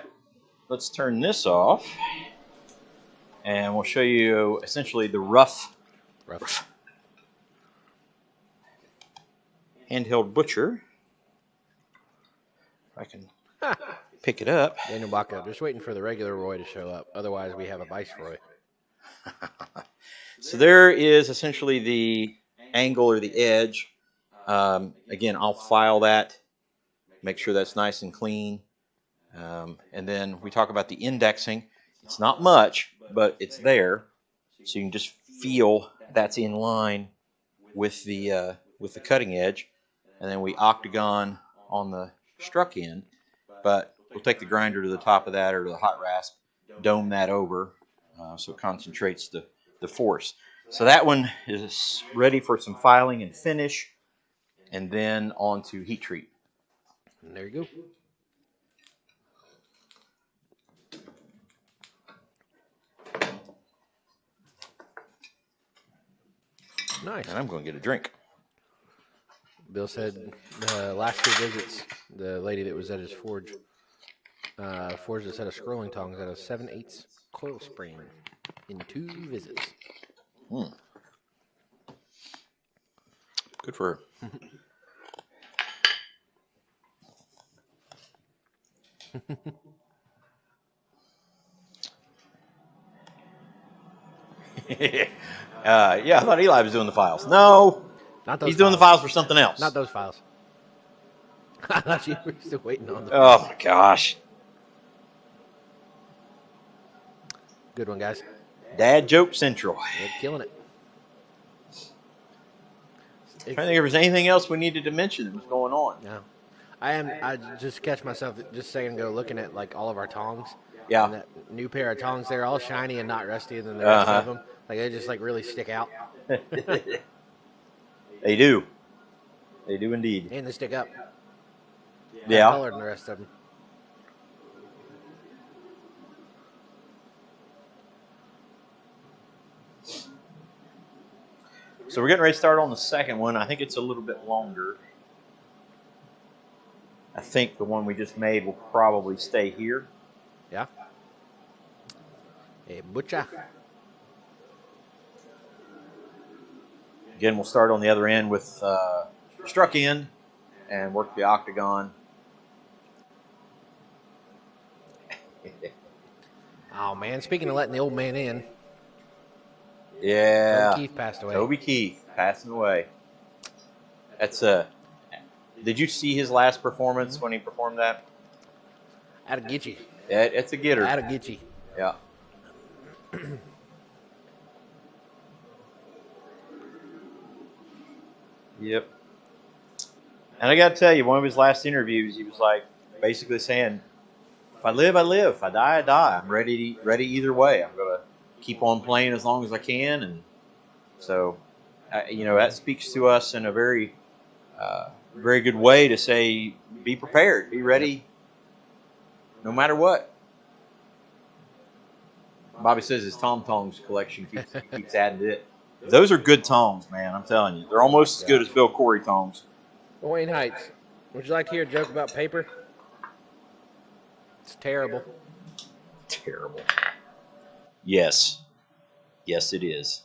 let's turn this off, and we'll show you essentially the rough handheld butcher. If I can pick it up. Daniel Baca, just waiting for the regular Roy to show up. Otherwise, we have a Viceroy. So there is essentially the angle or the edge. Again, I'll file that, make sure that's nice and clean. And then we talk about the indexing. It's not much, but it's there. So you can just feel that's in line with the cutting edge. And then we octagon on the struck end. But we'll take the grinder to the top of that or to the hot rasp, dome that over so it concentrates the force. So that one is ready for some filing and finish. And then on to heat treat. And there you go. Nice. And I'm going to get a drink. Bill said last 2 visits, the lady that was at his forge forged a set of scrolling tongs at a 7/8 coil spring in 2 visits. Good for her. Yeah, I thought Eli was doing the files. No, Not those he's doing the files for something else. Not those files. I thought you were still waiting on them. Oh my gosh. Good one, guys. Dad joke central. You're killing it. I'm trying to think if there's anything else we needed to mention that was going on. No. I just catch myself just a second ago looking at like all of our tongs. Yeah. And that new pair of tongs, they're all shiny and not rusty than the rest of them. Like they just like really stick out. They do. They do indeed. And they stick up. Yeah. Colored than the rest of them. So we're getting ready to start on the second one. I think it's a little bit longer. I think the one we just made will probably stay here. Yeah. A butcher. Again, we'll start on the other end with struck end and work the octagon. Oh, man. Speaking of letting the old man in, Yeah. Toby Keith passed away. Toby Keith passing away. That's Did you see his last performance when he performed that? Out of Gitchy. Yeah, it's a getter. Out of Gitchy. Yeah. Yep. And I got to tell you, one of his last interviews, he was like basically saying, "If I live, I live. If I die, I die. I'm ready either way. I'm gonna keep on playing as long as I can." And so, that speaks to us in a very, very good way to say, be prepared, be ready, no matter what. Bobby says his Tom Tongs collection keeps adding to it. Those are good tongs, man. I'm telling you, they're almost as good as Bill Corey tongs. Wayne Heights, would you like to hear a joke about paper? It's terrible. Terrible. Yes. Yes, it is.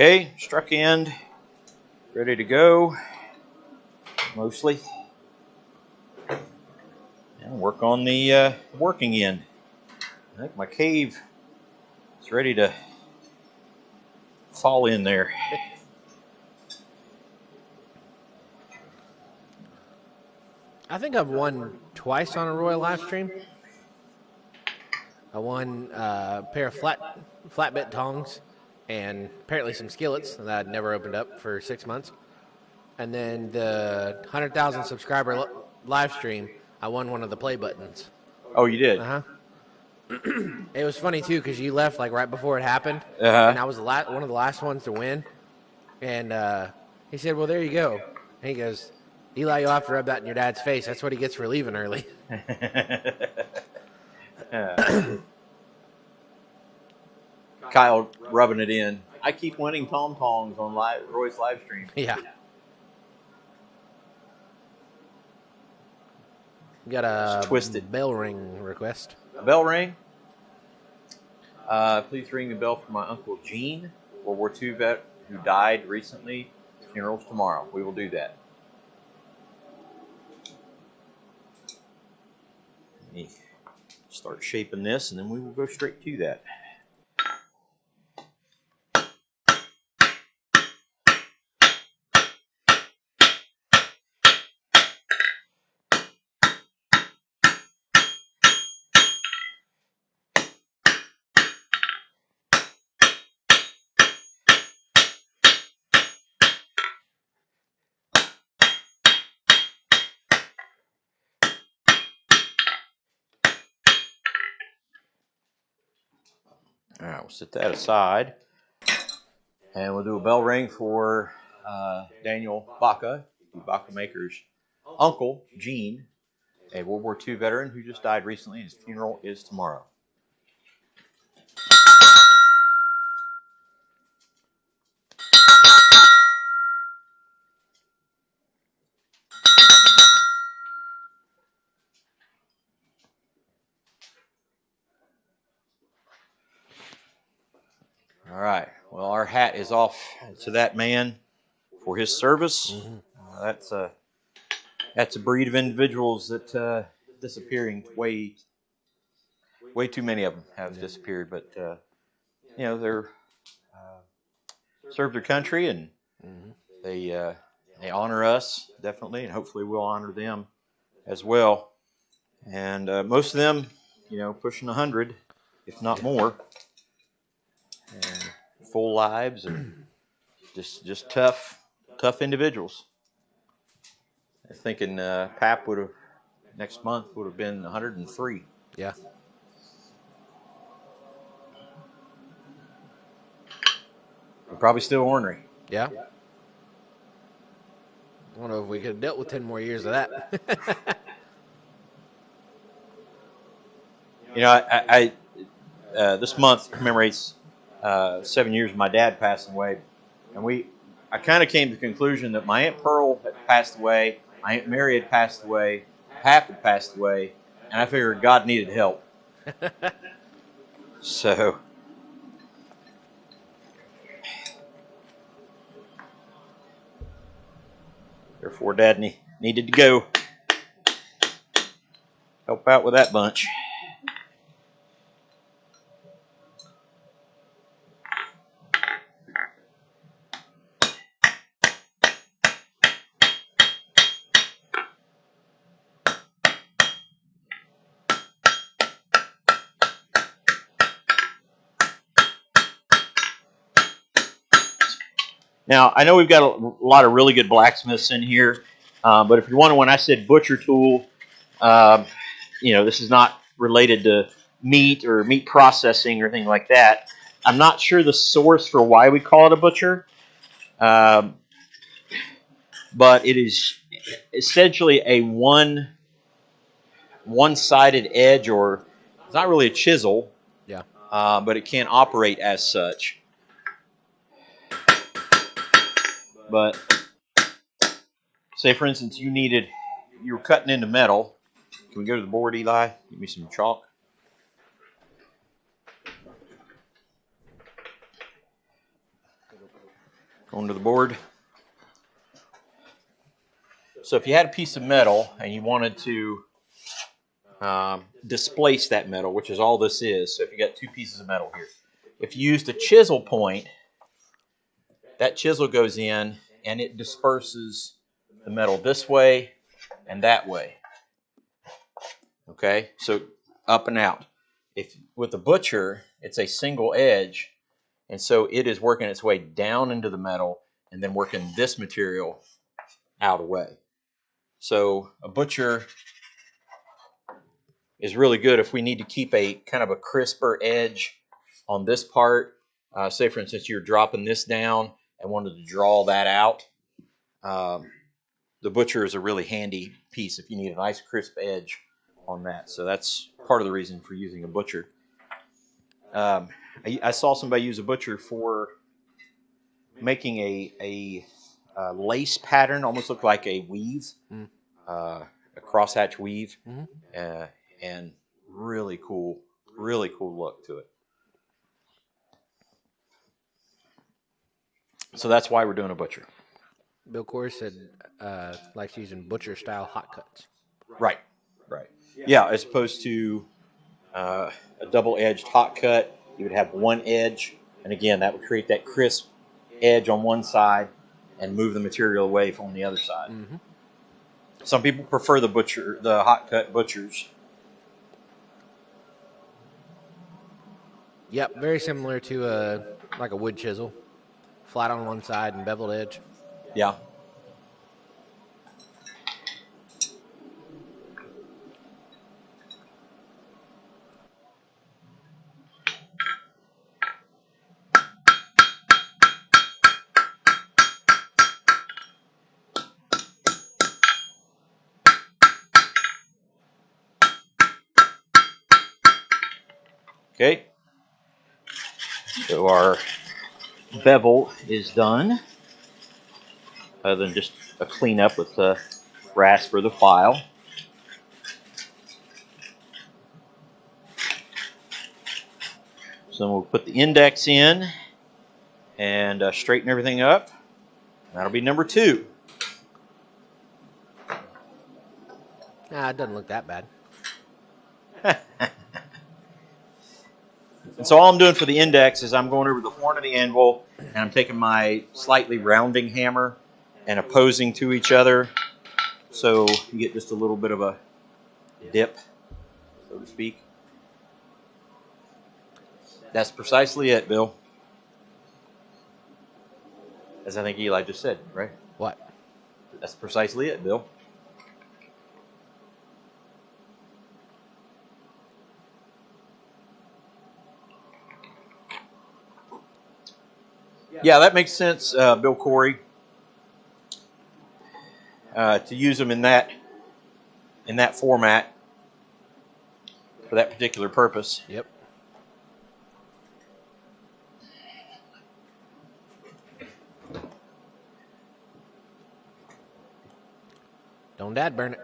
Okay, struck end, ready to go, mostly. And work on the working end. I think my cave is ready to fall in there. I think I've won twice on a Royal Livestream. I won a pair of flatbed tongs and apparently some skillets that I'd never opened up for 6 months. And then the 100,000 subscriber live stream, I won one of the play buttons. Oh, you did? Uh-huh. It was funny, too, because you left like right before it happened. Uh-huh. And I was one of the last ones to win. And he said, well, there you go. And he goes, Eli, you'll have to rub that in your dad's face. That's what he gets for leaving early. Kyle rubbing it in. I keep winning Tom Tongs on Roy's live stream. Yeah. We got a twisted bell ring request. A bell ring? Please ring the bell for my Uncle Gene, World War II vet who died recently. Funeral's tomorrow. We will do that. Let me start shaping this, and then we will go straight to that. All right, we'll set that aside. And we'll do a bell ring for Daniel Baca, the Baca Maker's uncle, Gene, a World War II veteran who just died recently. His funeral is tomorrow. All right. Well, our hat is off to that man for his service. Mm-hmm. That's a breed of individuals that disappearing. Way too many of them have disappeared. But they're served their country, and they honor us definitely, and hopefully we'll honor them as well. And most of them, pushing 100, if not more. full lives and just tough individuals. I was thinking Pap would have next month would have been 103. Yeah. We're probably still ornery. Yeah. I don't know if we could have dealt with 10 more years of that. You know, I this month commemorates 7 years of my dad passing away, and I kind of came to the conclusion that my Aunt Pearl had passed away, my Aunt Mary had passed away, Pap had passed away, and I figured God needed help. So, therefore, Dad needed to go help out with that bunch. Now, I know we've got a lot of really good blacksmiths in here, but if you're wondering, when I said butcher tool, this is not related to meat or meat processing or anything like that. I'm not sure the source for why we call it a butcher, but it is essentially a one-sided edge, or it's not really a chisel, Yeah. but it can operate as such. But say, for instance, you were cutting into metal. Can we go to the board, Eli? Give me some chalk. Going to the board. So if you had a piece of metal and you wanted to displace that metal, which is all this is, so if you got two pieces of metal here, if you used a chisel point, that chisel goes in and it disperses the metal this way and that way. Okay, so up and out. If with the butcher, it's a single edge, and so it is working its way down into the metal and then working this material out away. So a butcher is really good if we need to keep a kind of a crisper edge on this part. Say, for instance, you're dropping this down and wanted to draw that out. The butcher is a really handy piece if you need a nice crisp edge on that. So that's part of the reason for using a butcher. I saw somebody use a butcher for making a lace pattern, almost looked like a weave, a crosshatch weave, and really cool look to it. So that's why we're doing a butcher. Bill Corey said likes using butcher-style hot cuts. Right. Yeah, as opposed to a double-edged hot cut, you would have one edge, and again, that would create that crisp edge on one side and move the material away from the other side. Mm-hmm. Some people prefer the hot cut butchers. Yep, very similar to like a wood chisel, flat on one side and beveled edge. Yeah. Okay, so our bevel is done, other than just a cleanup with the rasp for the file. So we'll put the index in and straighten everything up. That'll be number 2. It doesn't look that bad. And so all I'm doing for the index is I'm going over the horn of the anvil and I'm taking my slightly rounding hammer and opposing to each other, so you get just a little bit of a dip, so to speak. That's precisely it, Bill. As I think Eli just said, right? What? That's precisely it, Bill. Yeah, that makes sense, Bill Corey. To use them in that format for that particular purpose. Yep. Don't dad burn it.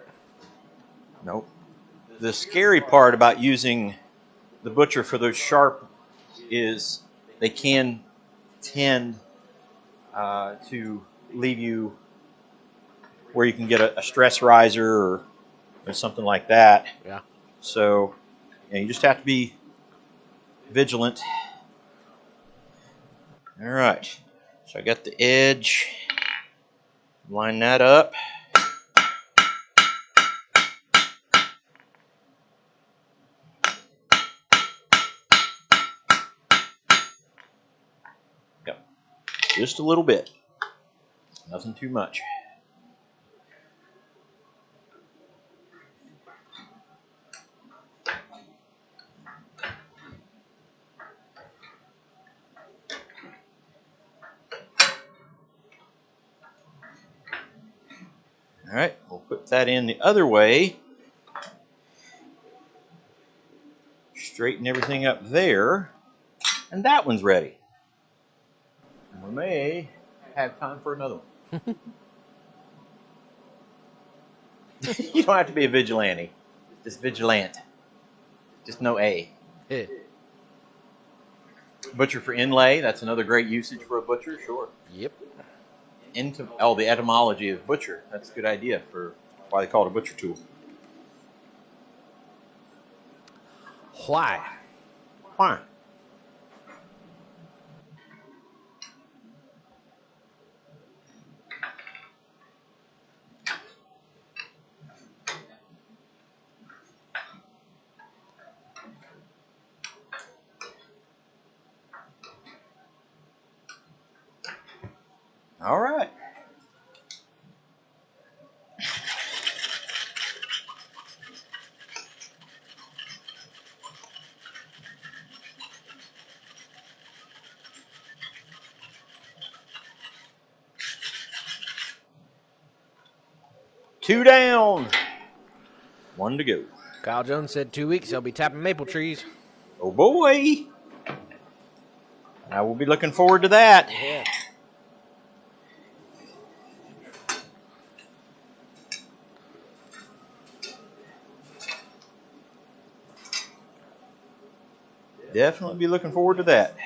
Nope. The scary part about using the butcher for those sharp is they can tend to leave you where you can get a stress riser or something like that. Yeah. So you just have to be vigilant. All right. So I got the edge. Line that up. Yep. Just a little bit. Nothing too much. All right, we'll put that in the other way. Straighten everything up there. And that one's ready. We may have time for another one. You don't have to be a vigilante. Just vigilant. Just no A. Yeah. Butcher for inlay. That's another great usage for a butcher, sure. Yep. The etymology of butcher. That's a good idea for why they call it a butcher tool. Why? Fine. All right. Two down. One to go. Kyle Jones said 2 weeks he'll be tapping maple trees. Oh boy. I will be looking forward to that. Yeah. Definitely be looking forward to that.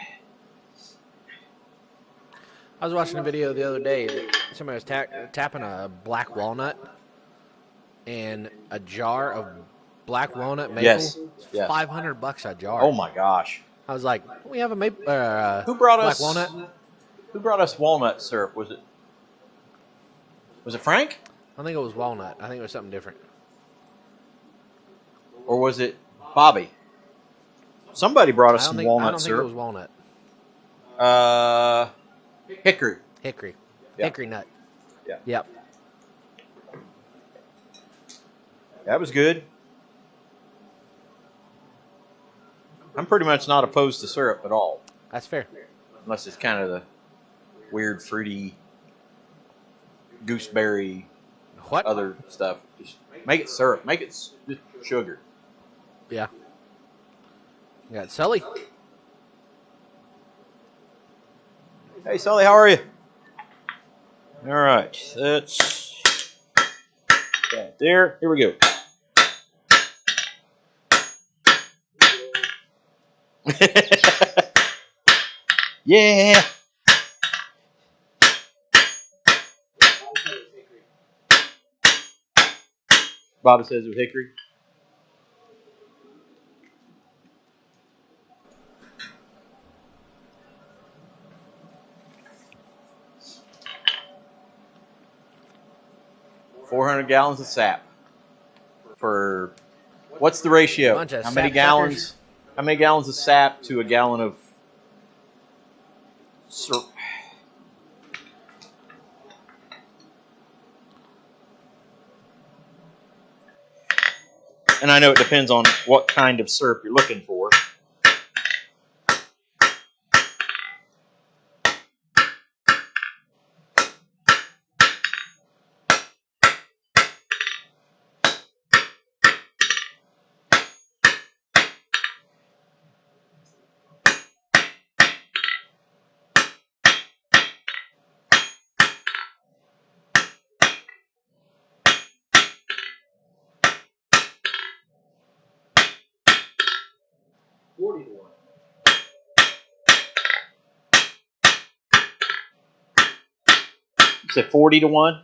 I was watching a video the other day that somebody was tapping a black walnut, and a jar of black walnut maple. Yes. Yes. $500 a jar. Oh my gosh. I was like, we have a maple. Who brought black us walnut? Who brought us walnut syrup? Was it Frank? I think it was walnut. I think it was something different. Or was it Bobby? Somebody brought us some walnut I don't syrup. think it was walnut. Hickory. Hickory. Yeah. Hickory nut. Yeah. Yep. That was good. I'm pretty much not opposed to syrup at all. That's fair. Unless it's kind of the weird, fruity, gooseberry, What? other stuff. Just make it syrup. Make it just sugar. Yeah. You got Sully. Hey, Sully, how are you? All right. That's that there. Here we go. Yeah. Bobby says it was hickory. $400 gallons of sap. For what's the ratio? Bunch of How many sap gallons? suckers. How many gallons of sap to a gallon of syrup? And I know it depends on what kind of syrup you're looking for. You said 40 to 1?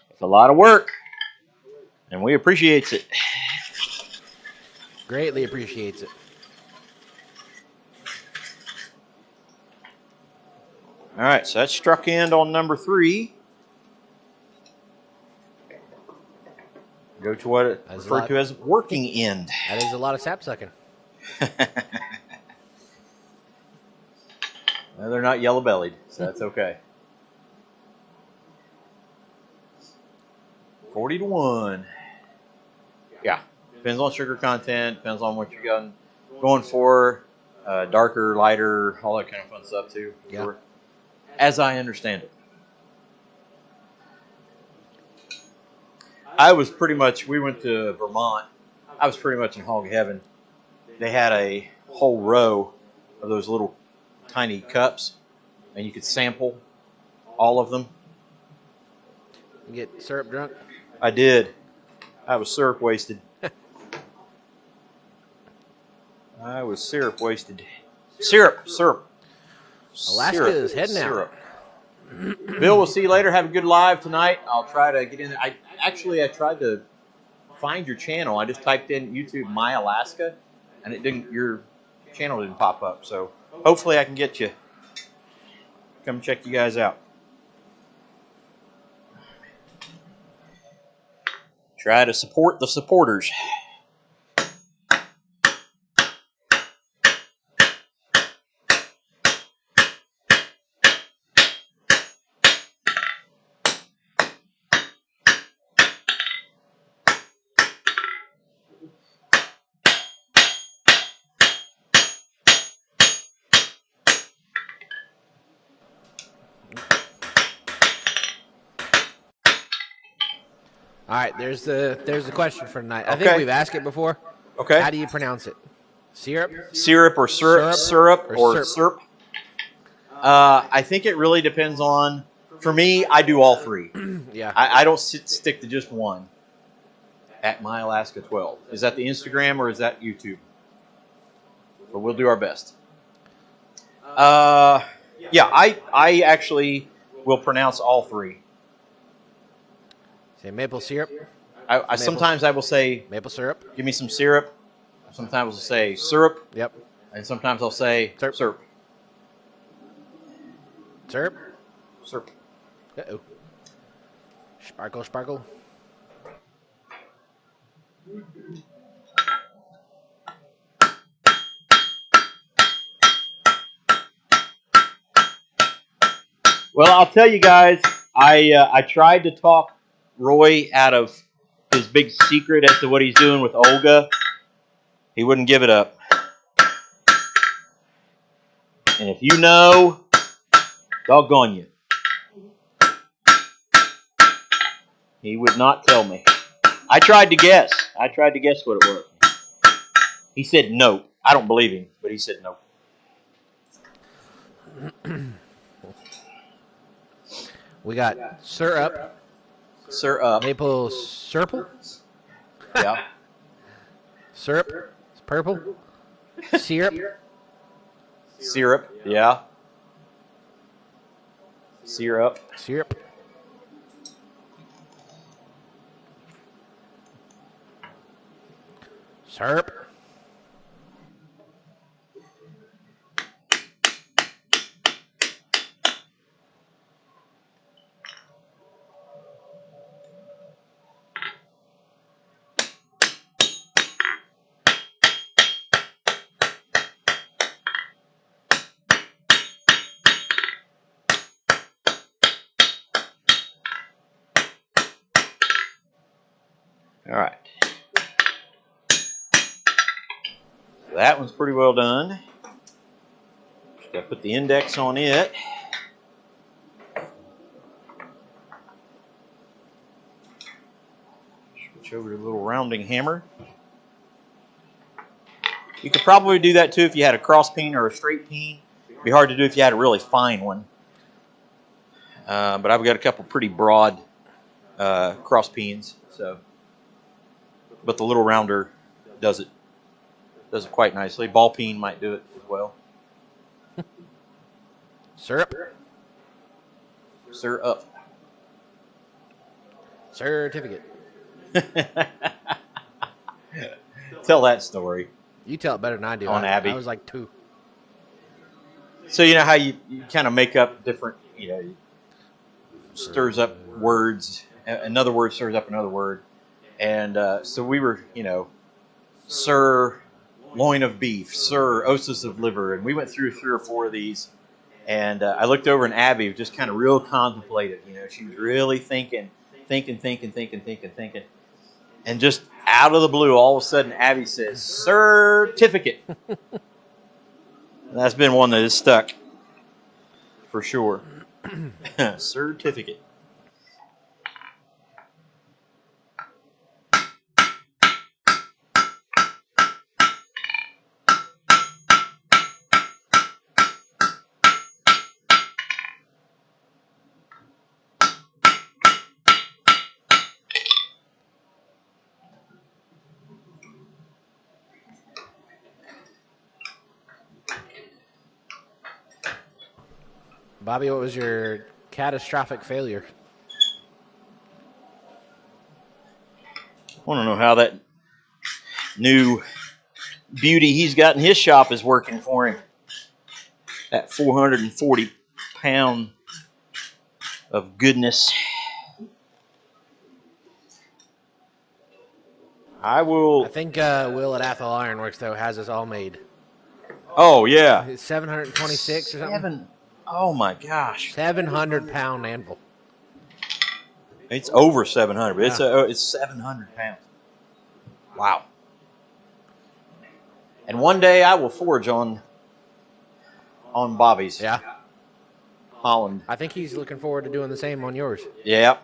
It's a lot of work, and we appreciate it. Greatly appreciates it. All right, so that's struck end on number 3. Go to what it's referred to as working end. That is a lot of sap sucking. Well, they're not yellow-bellied, so that's okay. 40 to 1. Yeah, depends on sugar content, depends on what you're going for, darker, lighter, all that kind of fun stuff too. Yeah. Sure. As I understand it. I was pretty much, we went to Vermont. I was pretty much in hog heaven. They had a whole row of those little tiny cups, and you could sample all of them. You get syrup drunk? I did. I was syrup wasted. I was syrup wasted. Syrup. Alaska is heading out. Bill, we'll see you later. Have a good live tonight. I'll try to get in there. I tried to find your channel. I just typed in YouTube My Alaska, and it didn't. Your channel didn't pop up. So hopefully I can get you. Come check you guys out. Try to support the supporters. All right, there's the question for tonight. Okay. I think we've asked it before. Okay. How do you pronounce it? Syrup? Syrup or syrup? Syrup or syrup? syrup? I think it really depends on. For me, I do all 3. Yeah. I don't stick to just one. At My Alaska 12. Is that the Instagram or is that YouTube? But we'll do our best. Yeah, I actually will pronounce all 3. Say maple syrup. Sometimes I will say maple syrup. Give me some syrup. Sometimes I'll say syrup. Yep. And sometimes I'll say syrup. Syrup. Syrup. Uh-oh. Sparkle. Well, I'll tell you guys, I tried to talk Roy out of his big secret as to what he's doing with Olga. He wouldn't give it up. And if you know, doggone you. He would not tell me. I tried to guess. what it was. He said no. I don't believe him, but he said no. We got syrup. Syrup. Maple syrup. Yeah. Syrup. It's purple. Syrup. Syrup. Yeah. Syrup. Syrup. Syrup. All right. That one's pretty well done. Just got to put the index on it. Switch over to the little rounding hammer. You could probably do that too if you had a cross peen or a straight peen. It'd be hard to do if you had a really fine one. But I've got a couple pretty broad cross peens, so. But the little rounder does it quite nicely. Ball peen might do it as well. Syrup. Syrup. Certificate. Tell that story. You tell it better than I do. On Abby. I was like 2. So you know how you kind of make up different, stirs up words. Another word stirs up another word. And so we were, Sir loin of beef, Sir osis of liver. And we went through 3 or 4 of these. And I looked over and Abby was just kind of real contemplative. She was really thinking. And just out of the blue, all of a sudden, Abby says, certificate. That's been one that has stuck. For sure. Certificate. Bobby, what was your catastrophic failure? I want to know how that new beauty he's got in his shop is working for him. That 440-pound of goodness. I think Will at Athol Ironworks, though, has us all made. Oh, yeah. It's 726 or something? Oh, my gosh. 700-pound anvil. It's over 700, but Yeah. it's 700 pounds. Wow. And one day I will forge on Bobby's. Yeah. Holland. I think he's looking forward to doing the same on yours. Yep.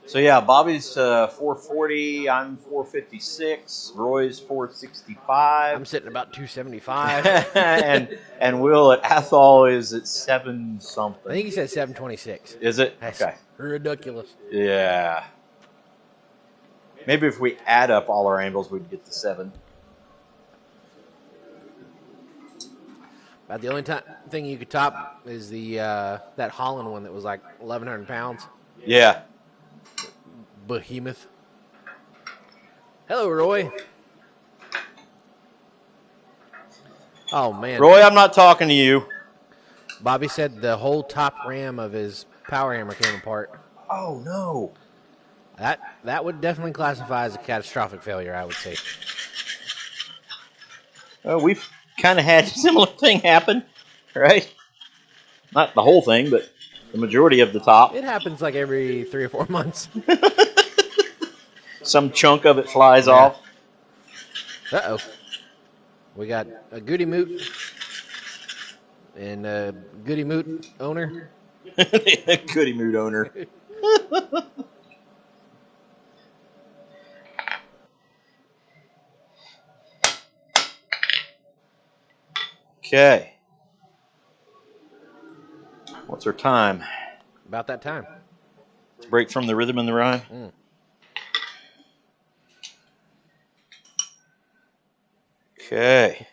So yeah, Bobby's 440. I'm 456. Roy's 465. I'm sitting about 275. and Will at Athol is at 7 something. I think he said 726. Is it? That's okay. ridiculous. Yeah. Maybe if we add up all our anvils, we'd get to 7. About the only thing you could top is the that Holland one that was like 1,100 pounds. Yeah. Behemoth. Hello, Roy. Oh, man. Roy, I'm not talking to you. Bobby said the whole top ram of his power hammer came apart. Oh, no. That would definitely classify as a catastrophic failure, I would say. Well, we've kind of had a similar thing happen, right? Not the whole thing, but the majority of the top. It happens like every 3 or 4 months. Some chunk of it flies off. Uh-oh. We got a Goody Moot and a Goody Moot owner. Goody Moot owner. Okay. What's our time? About that time. Let's break from the rhythm and the rhyme. Okay.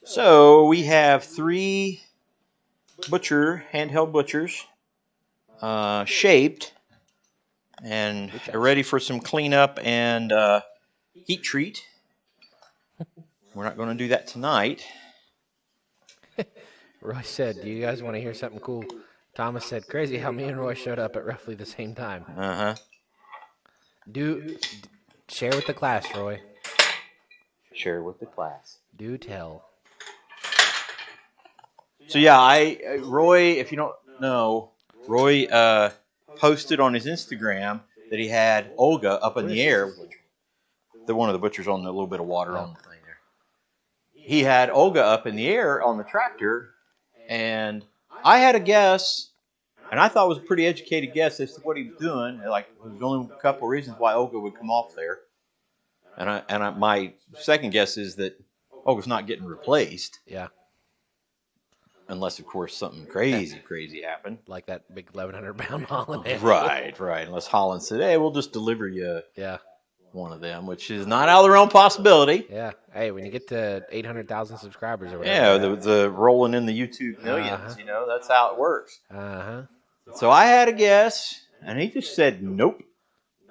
So we have 3 handheld butchers, shaped, and they're ready for some cleanup and heat treat. We're not going to do that tonight. Roy said, do you guys want to hear something cool? Thomas said, crazy how me and Roy showed up at roughly the same time. Uh-huh. Share with the class, Roy. Share with the class. Do tell. So yeah, Roy, if you don't know, Roy posted on his Instagram that he had Olga up in the air. The one of the butchers on a little bit of water on the thing there. He had Olga up in the air on the tractor, and I had a guess, and I thought it was a pretty educated guess as to what he was doing. Like, there's only a couple of reasons why Olga would come off there, and my second guess is that Olga's not getting replaced. Yeah. Unless, of course, something crazy happened. Like that big 1,100-pound Holland. Right. Unless Holland said, hey, we'll just deliver you one of them, which is not out of the realm possibility. Yeah. Hey, when you get to 800,000 subscribers or whatever. Yeah, the rolling in the YouTube millions, that's how it works. So I had a guess, and he just said, nope,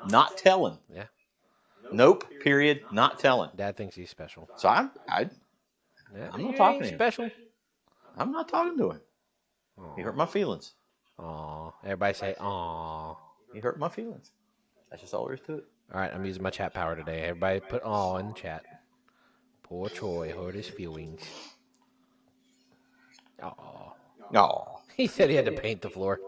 not telling. Yeah. Nope, period, not telling. Dad thinks he's special. So I'm not talking to him. Special. I'm not talking to him. Aww. He hurt my feelings. Aw. Everybody say, aw. He hurt my feelings. That's just all there is to it. All right, I'm using my chat power today. Everybody put aw in the chat. Poor Troy hurt his feelings. Aw. Aw. He said he had to paint the floor.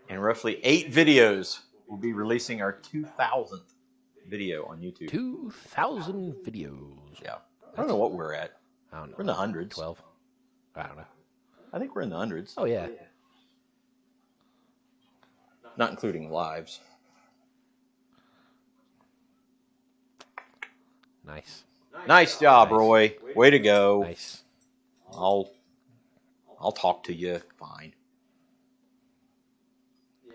In roughly 8 videos, we'll be releasing our 2,000th video on YouTube. 2,000 videos. Yeah. I don't know what we're at. I don't know. We're in the hundreds. 12. I don't know. I think we're in the hundreds. Oh, yeah. Not including lives. Nice job, Roy. Way to go. Nice. I'll talk to you. Fine.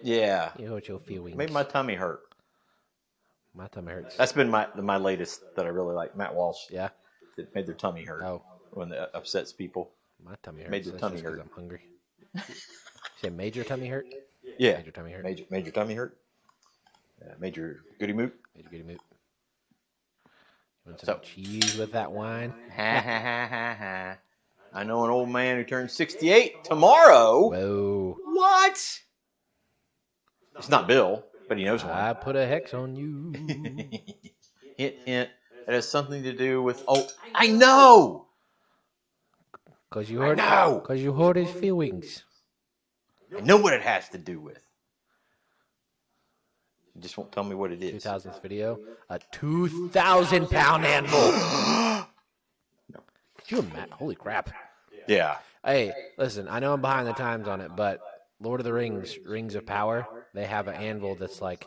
Yeah. You hurt your feelings. Made my tummy hurt. My tummy hurts. That's been my latest that I really like. Matt Walsh. Yeah. It made their tummy hurt. Oh. When it upsets people. My tummy hurts. Made their tummy hurt. I'm hungry. You say major tummy hurt? Yeah. Major tummy hurt. Major tummy hurt. Major goody moot. Major goody moot. You want some cheese with that wine? Ha ha ha ha ha. I know an old man who turns 68 tomorrow. Whoa. What? It's not Bill, but he knows one. I put a hex on you. Hint, hint. It has something to do with... Oh, I know! Because you hurt his feelings. I know what it has to do with. You just won't tell me what it is. 2000th video. A 2,000-pound anvil. No. Could you imagine? Holy crap. Yeah. Hey, listen, I know I'm behind the times on it, but Lord of the Rings, Rings of Power, they have an anvil that's like...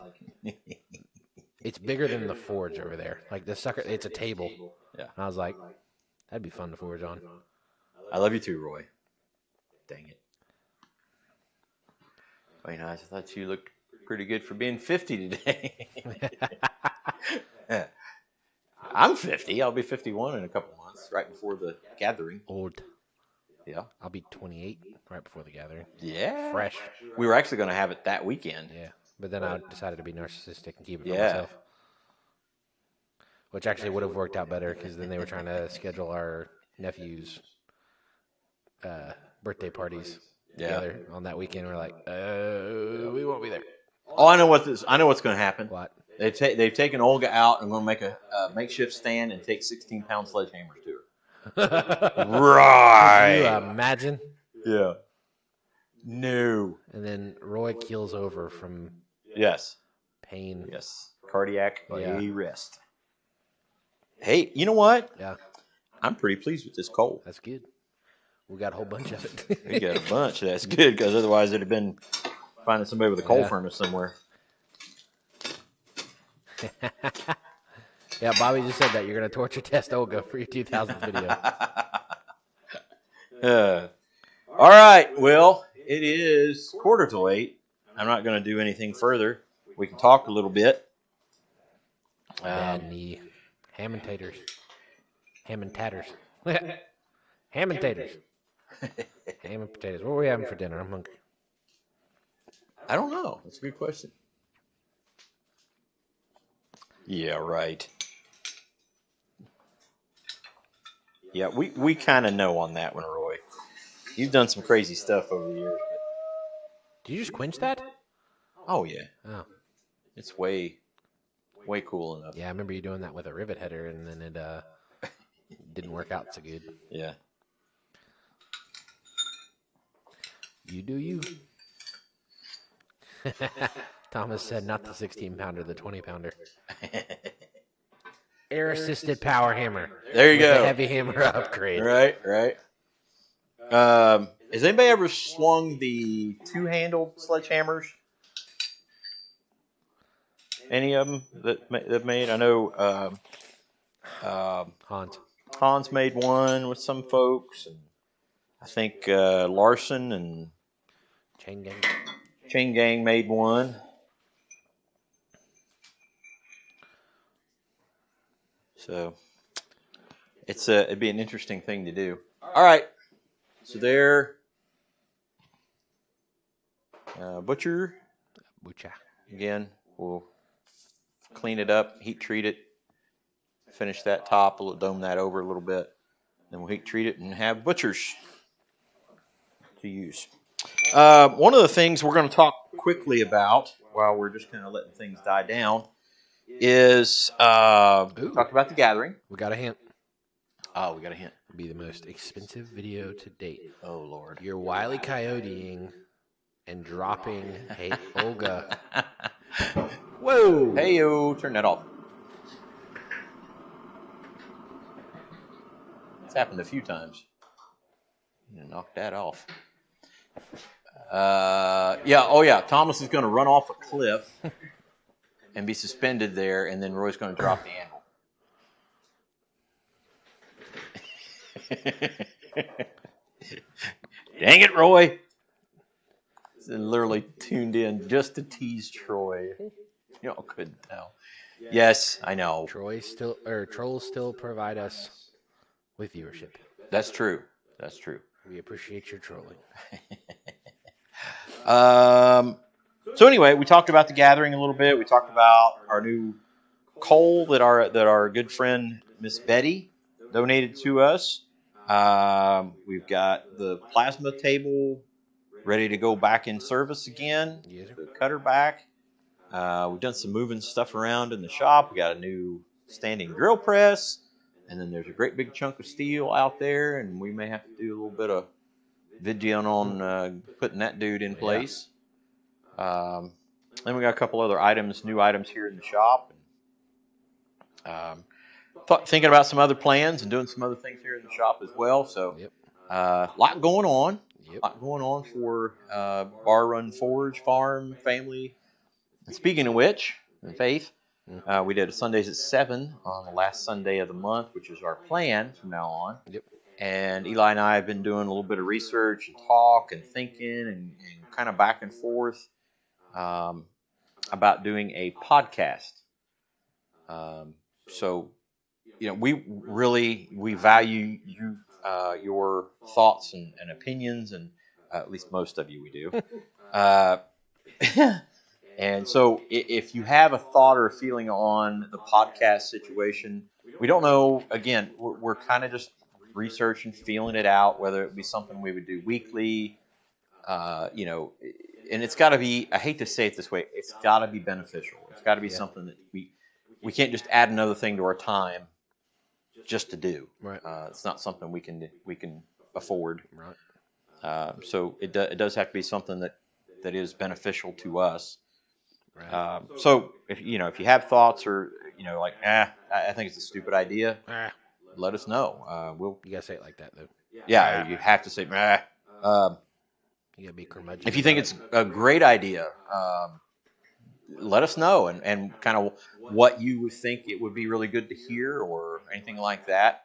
It's bigger than the forge over there. Like, the sucker, it's a table. Yeah. And I was like, that'd be fun to forge on. I love you too, Roy. Dang it. Very nice. I thought you looked pretty good for being 50 today. I'm 50. I'll be 51 in a couple months, right before the gathering. Old. Yeah. I'll be 28 right before the gathering. Yeah. Fresh. We were actually going to have it that weekend. Yeah. But then I decided to be narcissistic and keep it for myself. Which actually would have worked out better because then they were trying to schedule our nephew's birthday parties together on that weekend. We're like, we won't be there. Oh, I know what's going to happen. What? They've taken Olga out and going to make a makeshift stand and take 16-pound sledgehammers to her. Right. Can you imagine? Yeah. No. And then Roy keels over from pain. Yes. Cardiac arrest. Hey, you know what? Yeah. I'm pretty pleased with this coal. That's good. We got a whole bunch of it. We got a bunch. That's good because otherwise it'd have been finding somebody with a coal furnace somewhere. Yeah, Bobby just said that. You're going to torture test Olga for your 2000th video. All right. Well, it is 7:45. I'm not going to do anything further. We can talk a little bit. And the ham and taters. Ham and tatters. Ham and taters. Ham and potatoes. What are we having for dinner? I'm hungry. I don't know. That's a good question. Yeah, right. Yeah, we kind of know on that one, Roy. You've done some crazy stuff over the years. Did you just quench that? Oh, yeah. Oh. It's way cool enough. Yeah, I remember you doing that with a rivet header, and then it didn't work out so good. Yeah. You do you. Thomas said not the 16-pounder, the 20-pounder. Air-assisted power hammer. There you with go. A heavy hammer upgrade. Right. Has anybody ever swung the two-handled sledgehammers? Any of them that made? I know Hans made one with some folks, and I think Larson and Chain Gang made one. So it'd be an interesting thing to do. All right, so there, butcher. Again, we'll clean it up, heat treat it, finish that top, we'll dome that over a little bit, then we'll heat treat it and have butchers to use. One of the things we're going to talk quickly about while we're just kind of letting things die down is talk about the gathering. We got a hint. Oh, we got a hint. It'll be the most expensive video to date. Oh, Lord. You're Wile E. Coyoteing and dropping Hey Olga. Whoa! Hey, yo, turn that off. It's happened a few times. Knock that off. Yeah. Thomas is going to run off a cliff and be suspended there, and then Roy's going to drop the anvil. Dang it, Roy! Literally tuned in just to tease Troy. Y'all couldn't tell. Yes, I know. Trolls still provide us with viewership. That's true. We appreciate your trolling. So anyway, we talked about the gathering a little bit. We talked about our new coal that our good friend Miss Betty donated to us. We've got the plasma table ready to go back in service again. Yes, The cutter back. We've done some moving stuff around in the shop. We got a new standing drill press, and then there's a great big chunk of steel out there, and we may have to do a little bit of video on putting that dude in place. Then we got a couple other new items here in the shop. Thinking about some other plans and doing some other things here in the shop as well. So, a lot going on. A lot going on for Bar Run Forge Farm family. And speaking of which, in Faith, we did a Sundays at 7 on the last Sunday of the month, which is our plan from now on. Yep. And Eli and I have been doing a little bit of research and talk and thinking and kind of back and forth about doing a podcast. So, we value you, your thoughts and opinions, and at least most of you we do. And so if you have a thought or a feeling on the podcast situation, we don't know. Again, we're kind of just researching, feeling it out, whether it be something we would do weekly, and it's got to be, I hate to say it this way, it's got to be beneficial. It's got to be something that we can't just add another thing to our time just to do. Right. It's not something we can afford. Right. So it does have to be something that is beneficial to us. Right. So if you have thoughts or I think it's a stupid idea, let us know. You gotta say it like that though. Yeah, you have to say. You gotta be curmudgeon. If you think it's a great idea, let us know and kind of what you would think it would be really good to hear or anything like that.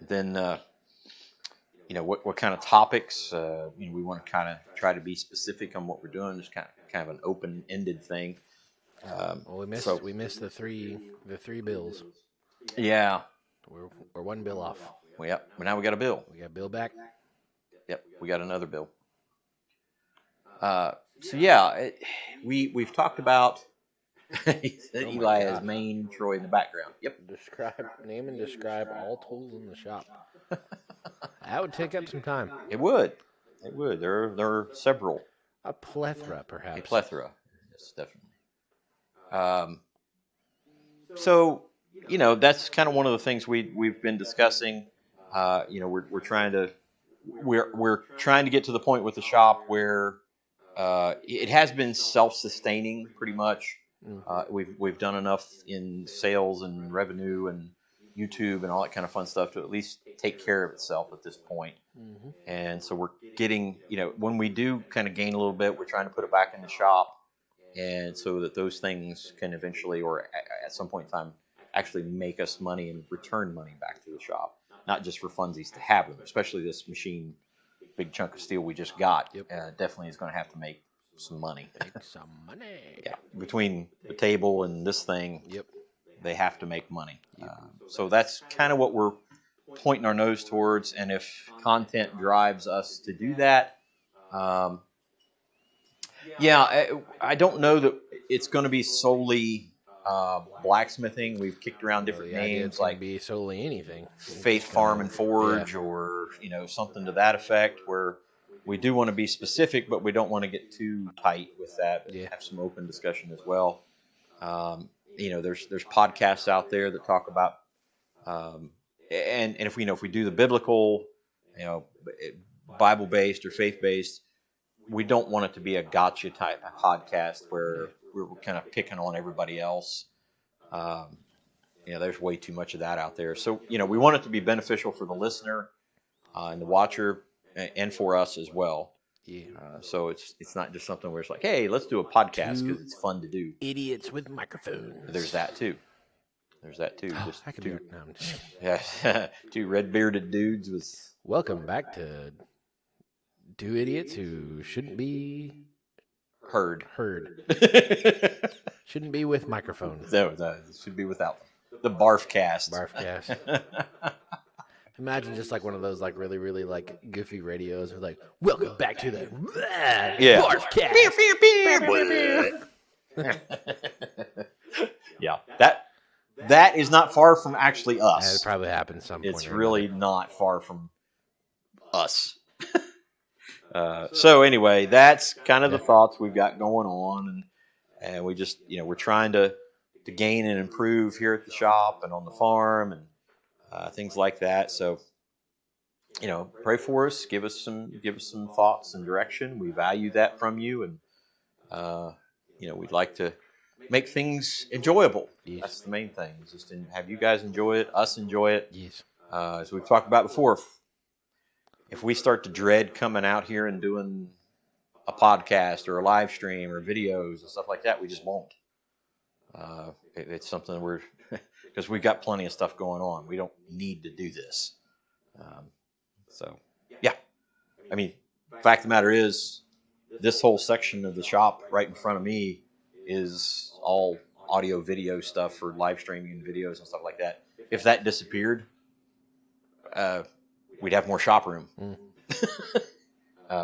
Then what kind of topics we want to kind of try to be specific on what we're doing. Just kind of an open-ended thing. Well, we missed the three bills. Yeah, we're one bill off. Well, yep. But now we got a bill. We got a bill back. Yep, we got another bill. So yeah, we've talked about Eli as main, Troy in the background. Yep. Name and describe all tools in the shop. That would take up some time. It would. There are several. A plethora, perhaps. A plethora. Yes, definitely. So, that's kind of one of the things we've been discussing. We're trying to we're trying to get to the point with the shop where it has been self-sustaining pretty much. We've done enough in sales and revenue and YouTube and all that kind of fun stuff to at least take care of itself at this point. Mm-hmm. And so we're getting, when we do kind of gain a little bit, we're trying to put it back in the shop, and so that those things can eventually, or at some point in time, actually make us money and return money back to the shop, not just for funsies to have them. Especially this machine, big chunk of steel we just got, definitely is going to have to make some money. Make some money. Yeah, between the table and this thing, they have to make money. So that's kind of what we're pointing our nose towards, and if content drives us to do that, I don't know that it's going to be solely blacksmithing. We've kicked around different names like be solely anything. Faith Farm and Forge, or something to that effect, where we do want to be specific, but we don't want to get too tight with that. But have some open discussion as well. There's podcasts out there that talk about, and if we do the biblical, Bible based or faith based, we don't want it to be a gotcha type of podcast where we're kind of picking on everybody else. There's way too much of that out there. So we want it to be beneficial for the listener and the watcher, and for us as well. So it's not just something where it's like, hey, let's do a podcast because it's fun to do. Idiots with microphones. There's that too. Just I could do it now. Two red-bearded dudes with. Welcome back to two idiots who shouldn't be heard. Shouldn't be with microphones. No, it should be without them. The Barfcast. Imagine just like one of those like really, really like goofy radios with like, welcome back to the Barfcast. Yeah, that is not far from actually us. It probably happened some point. It's really not far from us. So anyway, that's kind of the thoughts we've got going on, and we just we're trying to gain and improve here at the shop and on the farm and things like that. So pray for us, give us some thoughts and direction. We value that from you, and we'd like to make things enjoyable. Yes. That's the main thing. Is just have you guys enjoy it, us enjoy it. Yes. As we've talked about before, if we start to dread coming out here and doing a podcast or a live stream or videos and stuff like that, we just won't. It's something because we've got plenty of stuff going on. We don't need to do this. I mean, the fact of the matter is, this whole section of the shop right in front of me is all audio video stuff for live streaming videos and stuff like that. If that disappeared, we'd have more shop room.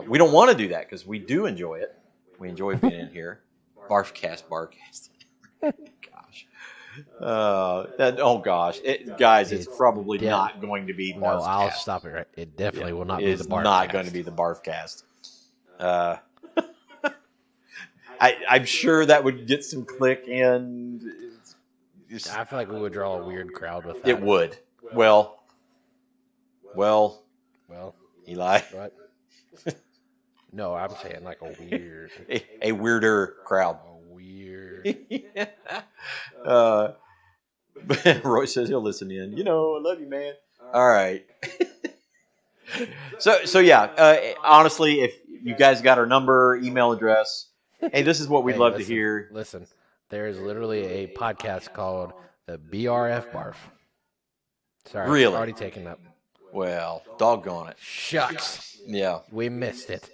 We don't want to do that because we do enjoy it. We enjoy being in here. Barfcast. Gosh. Guys, it's probably not going to be Barfcast. No, I'll stop it right. It definitely will not be the Barfcast. It's not going to be the Barfcast. I'm sure that would get some click and. I feel like we would draw a weird crowd with that. It would. Well, Eli. What? No, I'm saying like a weird. a weirder crowd. Weird. Roy says he'll listen in. I love you, man. All right. So yeah. Honestly, if you guys got our number, email address, hey, this is what we'd love to hear. Listen, there is literally a podcast called the BRF Barf. Sorry, really? It's already taken up. Well, doggone it. Shucks. Yeah, we missed it.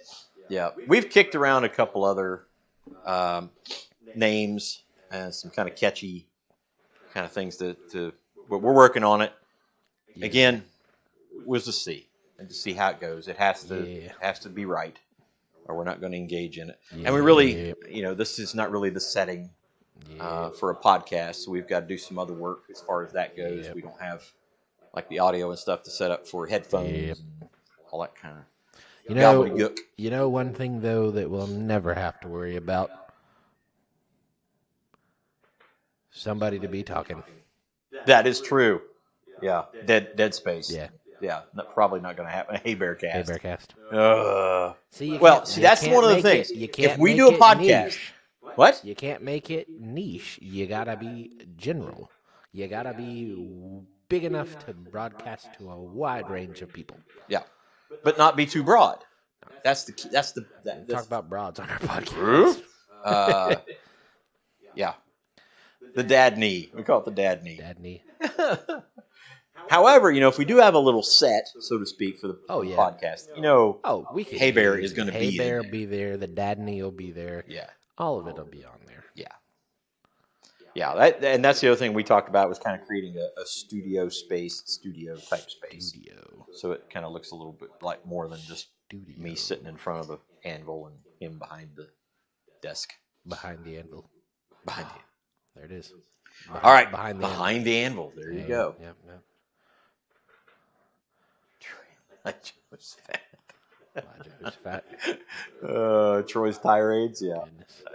Yeah, we've kicked around a couple other names and some kind of catchy kind of things but we're working on it. Yeah. Again, we'll just see how it goes. It has to be right, or we're not going to engage in it. Yeah. And we really, this is not really the setting for a podcast, so we've got to do some other work as far as that goes. Yep. We don't have like the audio and stuff to set up for headphones and all that kind of. One thing though that we'll never have to worry about. Somebody to be talking. That is true. Yeah. Dead space. Yeah. Yeah, probably not going to happen. Hey Bear Cast. Hey Bearcast. See, that's one of the things. If we do a podcast, what? You can't make it niche. You gotta be general. You gotta be big enough to broadcast to a wide range of people. Yeah, but not be too broad. That's the key. Talk about broads on our podcast. Yeah, the dad knee. We call it the dad knee. Dad knee. However, if we do have a little set, so to speak, for the podcast, we can. Hey Bear is going to be Hey Bear will be there. The dad knee will be there. Yeah, all of it will be on there. Yeah. And that's the other thing we talked about was kind of creating a studio type space. So it kind of looks a little bit like more than just me sitting in front of the anvil and him behind the desk. Behind the anvil. There it is. All right. Behind the anvil. There you go. Yep. Troy's fat. Troy's tirades, yeah.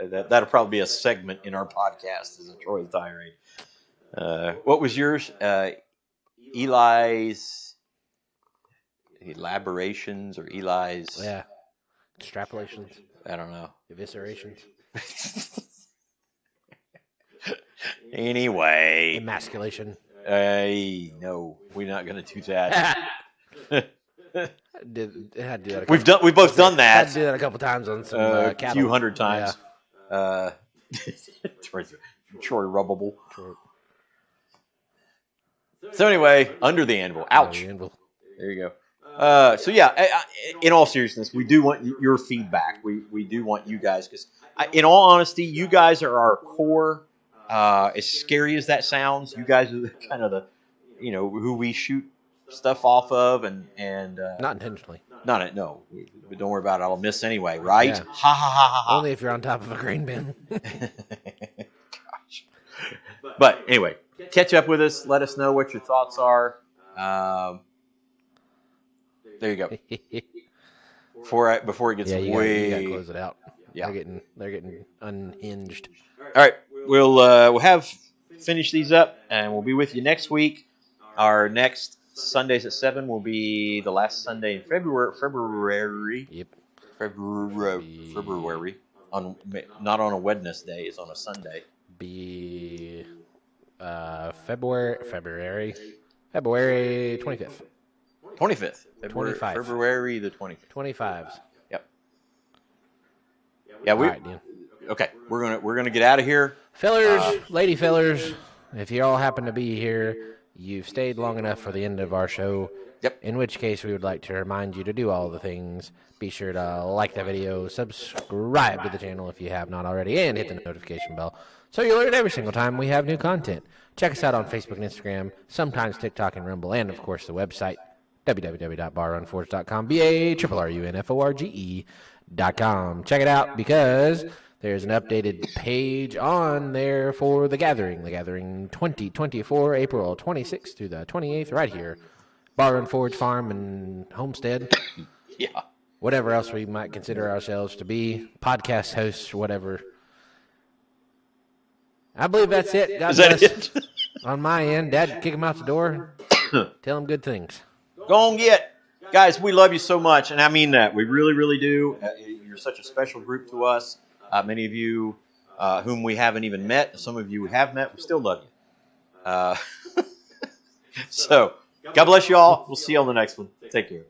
That'll probably be a segment in our podcast is a Troy's tirade. What was yours? Eli's elaborations or Eli's... Yeah. Extrapolations. I don't know. Eviscerations. Anyway. Emasculation. No, we're not going to do that. We've both done that. Had to do that a couple times on some cattle. A few hundred times. Yeah. Troy Rubbable. So anyway, under the anvil. Ouch. There you go. So yeah, in all seriousness, we do want your feedback. We do want you guys, because in all honesty, you guys are our core. As scary as that sounds, you guys are kind of the, who we shoot stuff off of, and not intentionally. No, but don't worry about it. I'll miss anyway, right? Yeah. Ha ha ha ha ha. Only if you're on top of a grain bin. Gosh. But anyway, catch up with us. Let us know what your thoughts are. There you go. Before it gets way. You gotta close it out. Yeah, they're getting unhinged. All right, we'll have finish these up, and we'll be with you next week. Our next Sundays at 7 will be the last Sunday in February. Yep. February. Not on a Wednesday. It's on a Sunday. Be February 25th. 25th. 25. February the 25th. 25s. Yep. Yeah, we. Right, okay, we're gonna get out of here, lady fellers. If you all happen to be here, you've stayed long enough for the end of our show. Yep. In which case, we would like to remind you to do all the things. Be sure to like the video, subscribe to the channel if you have not already, and hit the notification bell so you'll learn every single time we have new content. Check us out on Facebook and Instagram, sometimes TikTok and Rumble, and of course the website www.barrunforge.com. BARRUNFORGE.com. Check it out because there's an updated page on there for The Gathering. The Gathering 2024, April 26th through the 28th, right here. Bar and Forge Farm and Homestead. Yeah. Whatever else we might consider ourselves to be. Podcast hosts, whatever. I believe that's it. God bless. Is that it? On my end, Dad, kick him out the door. Tell him good things. Go on, get. Guys, we love you so much, and I mean that. We really, really do. You're such a special group to us. Many of you whom we haven't even met, some of you we have met, we still love you. So, God bless you all. We'll see you on the next one. Take care.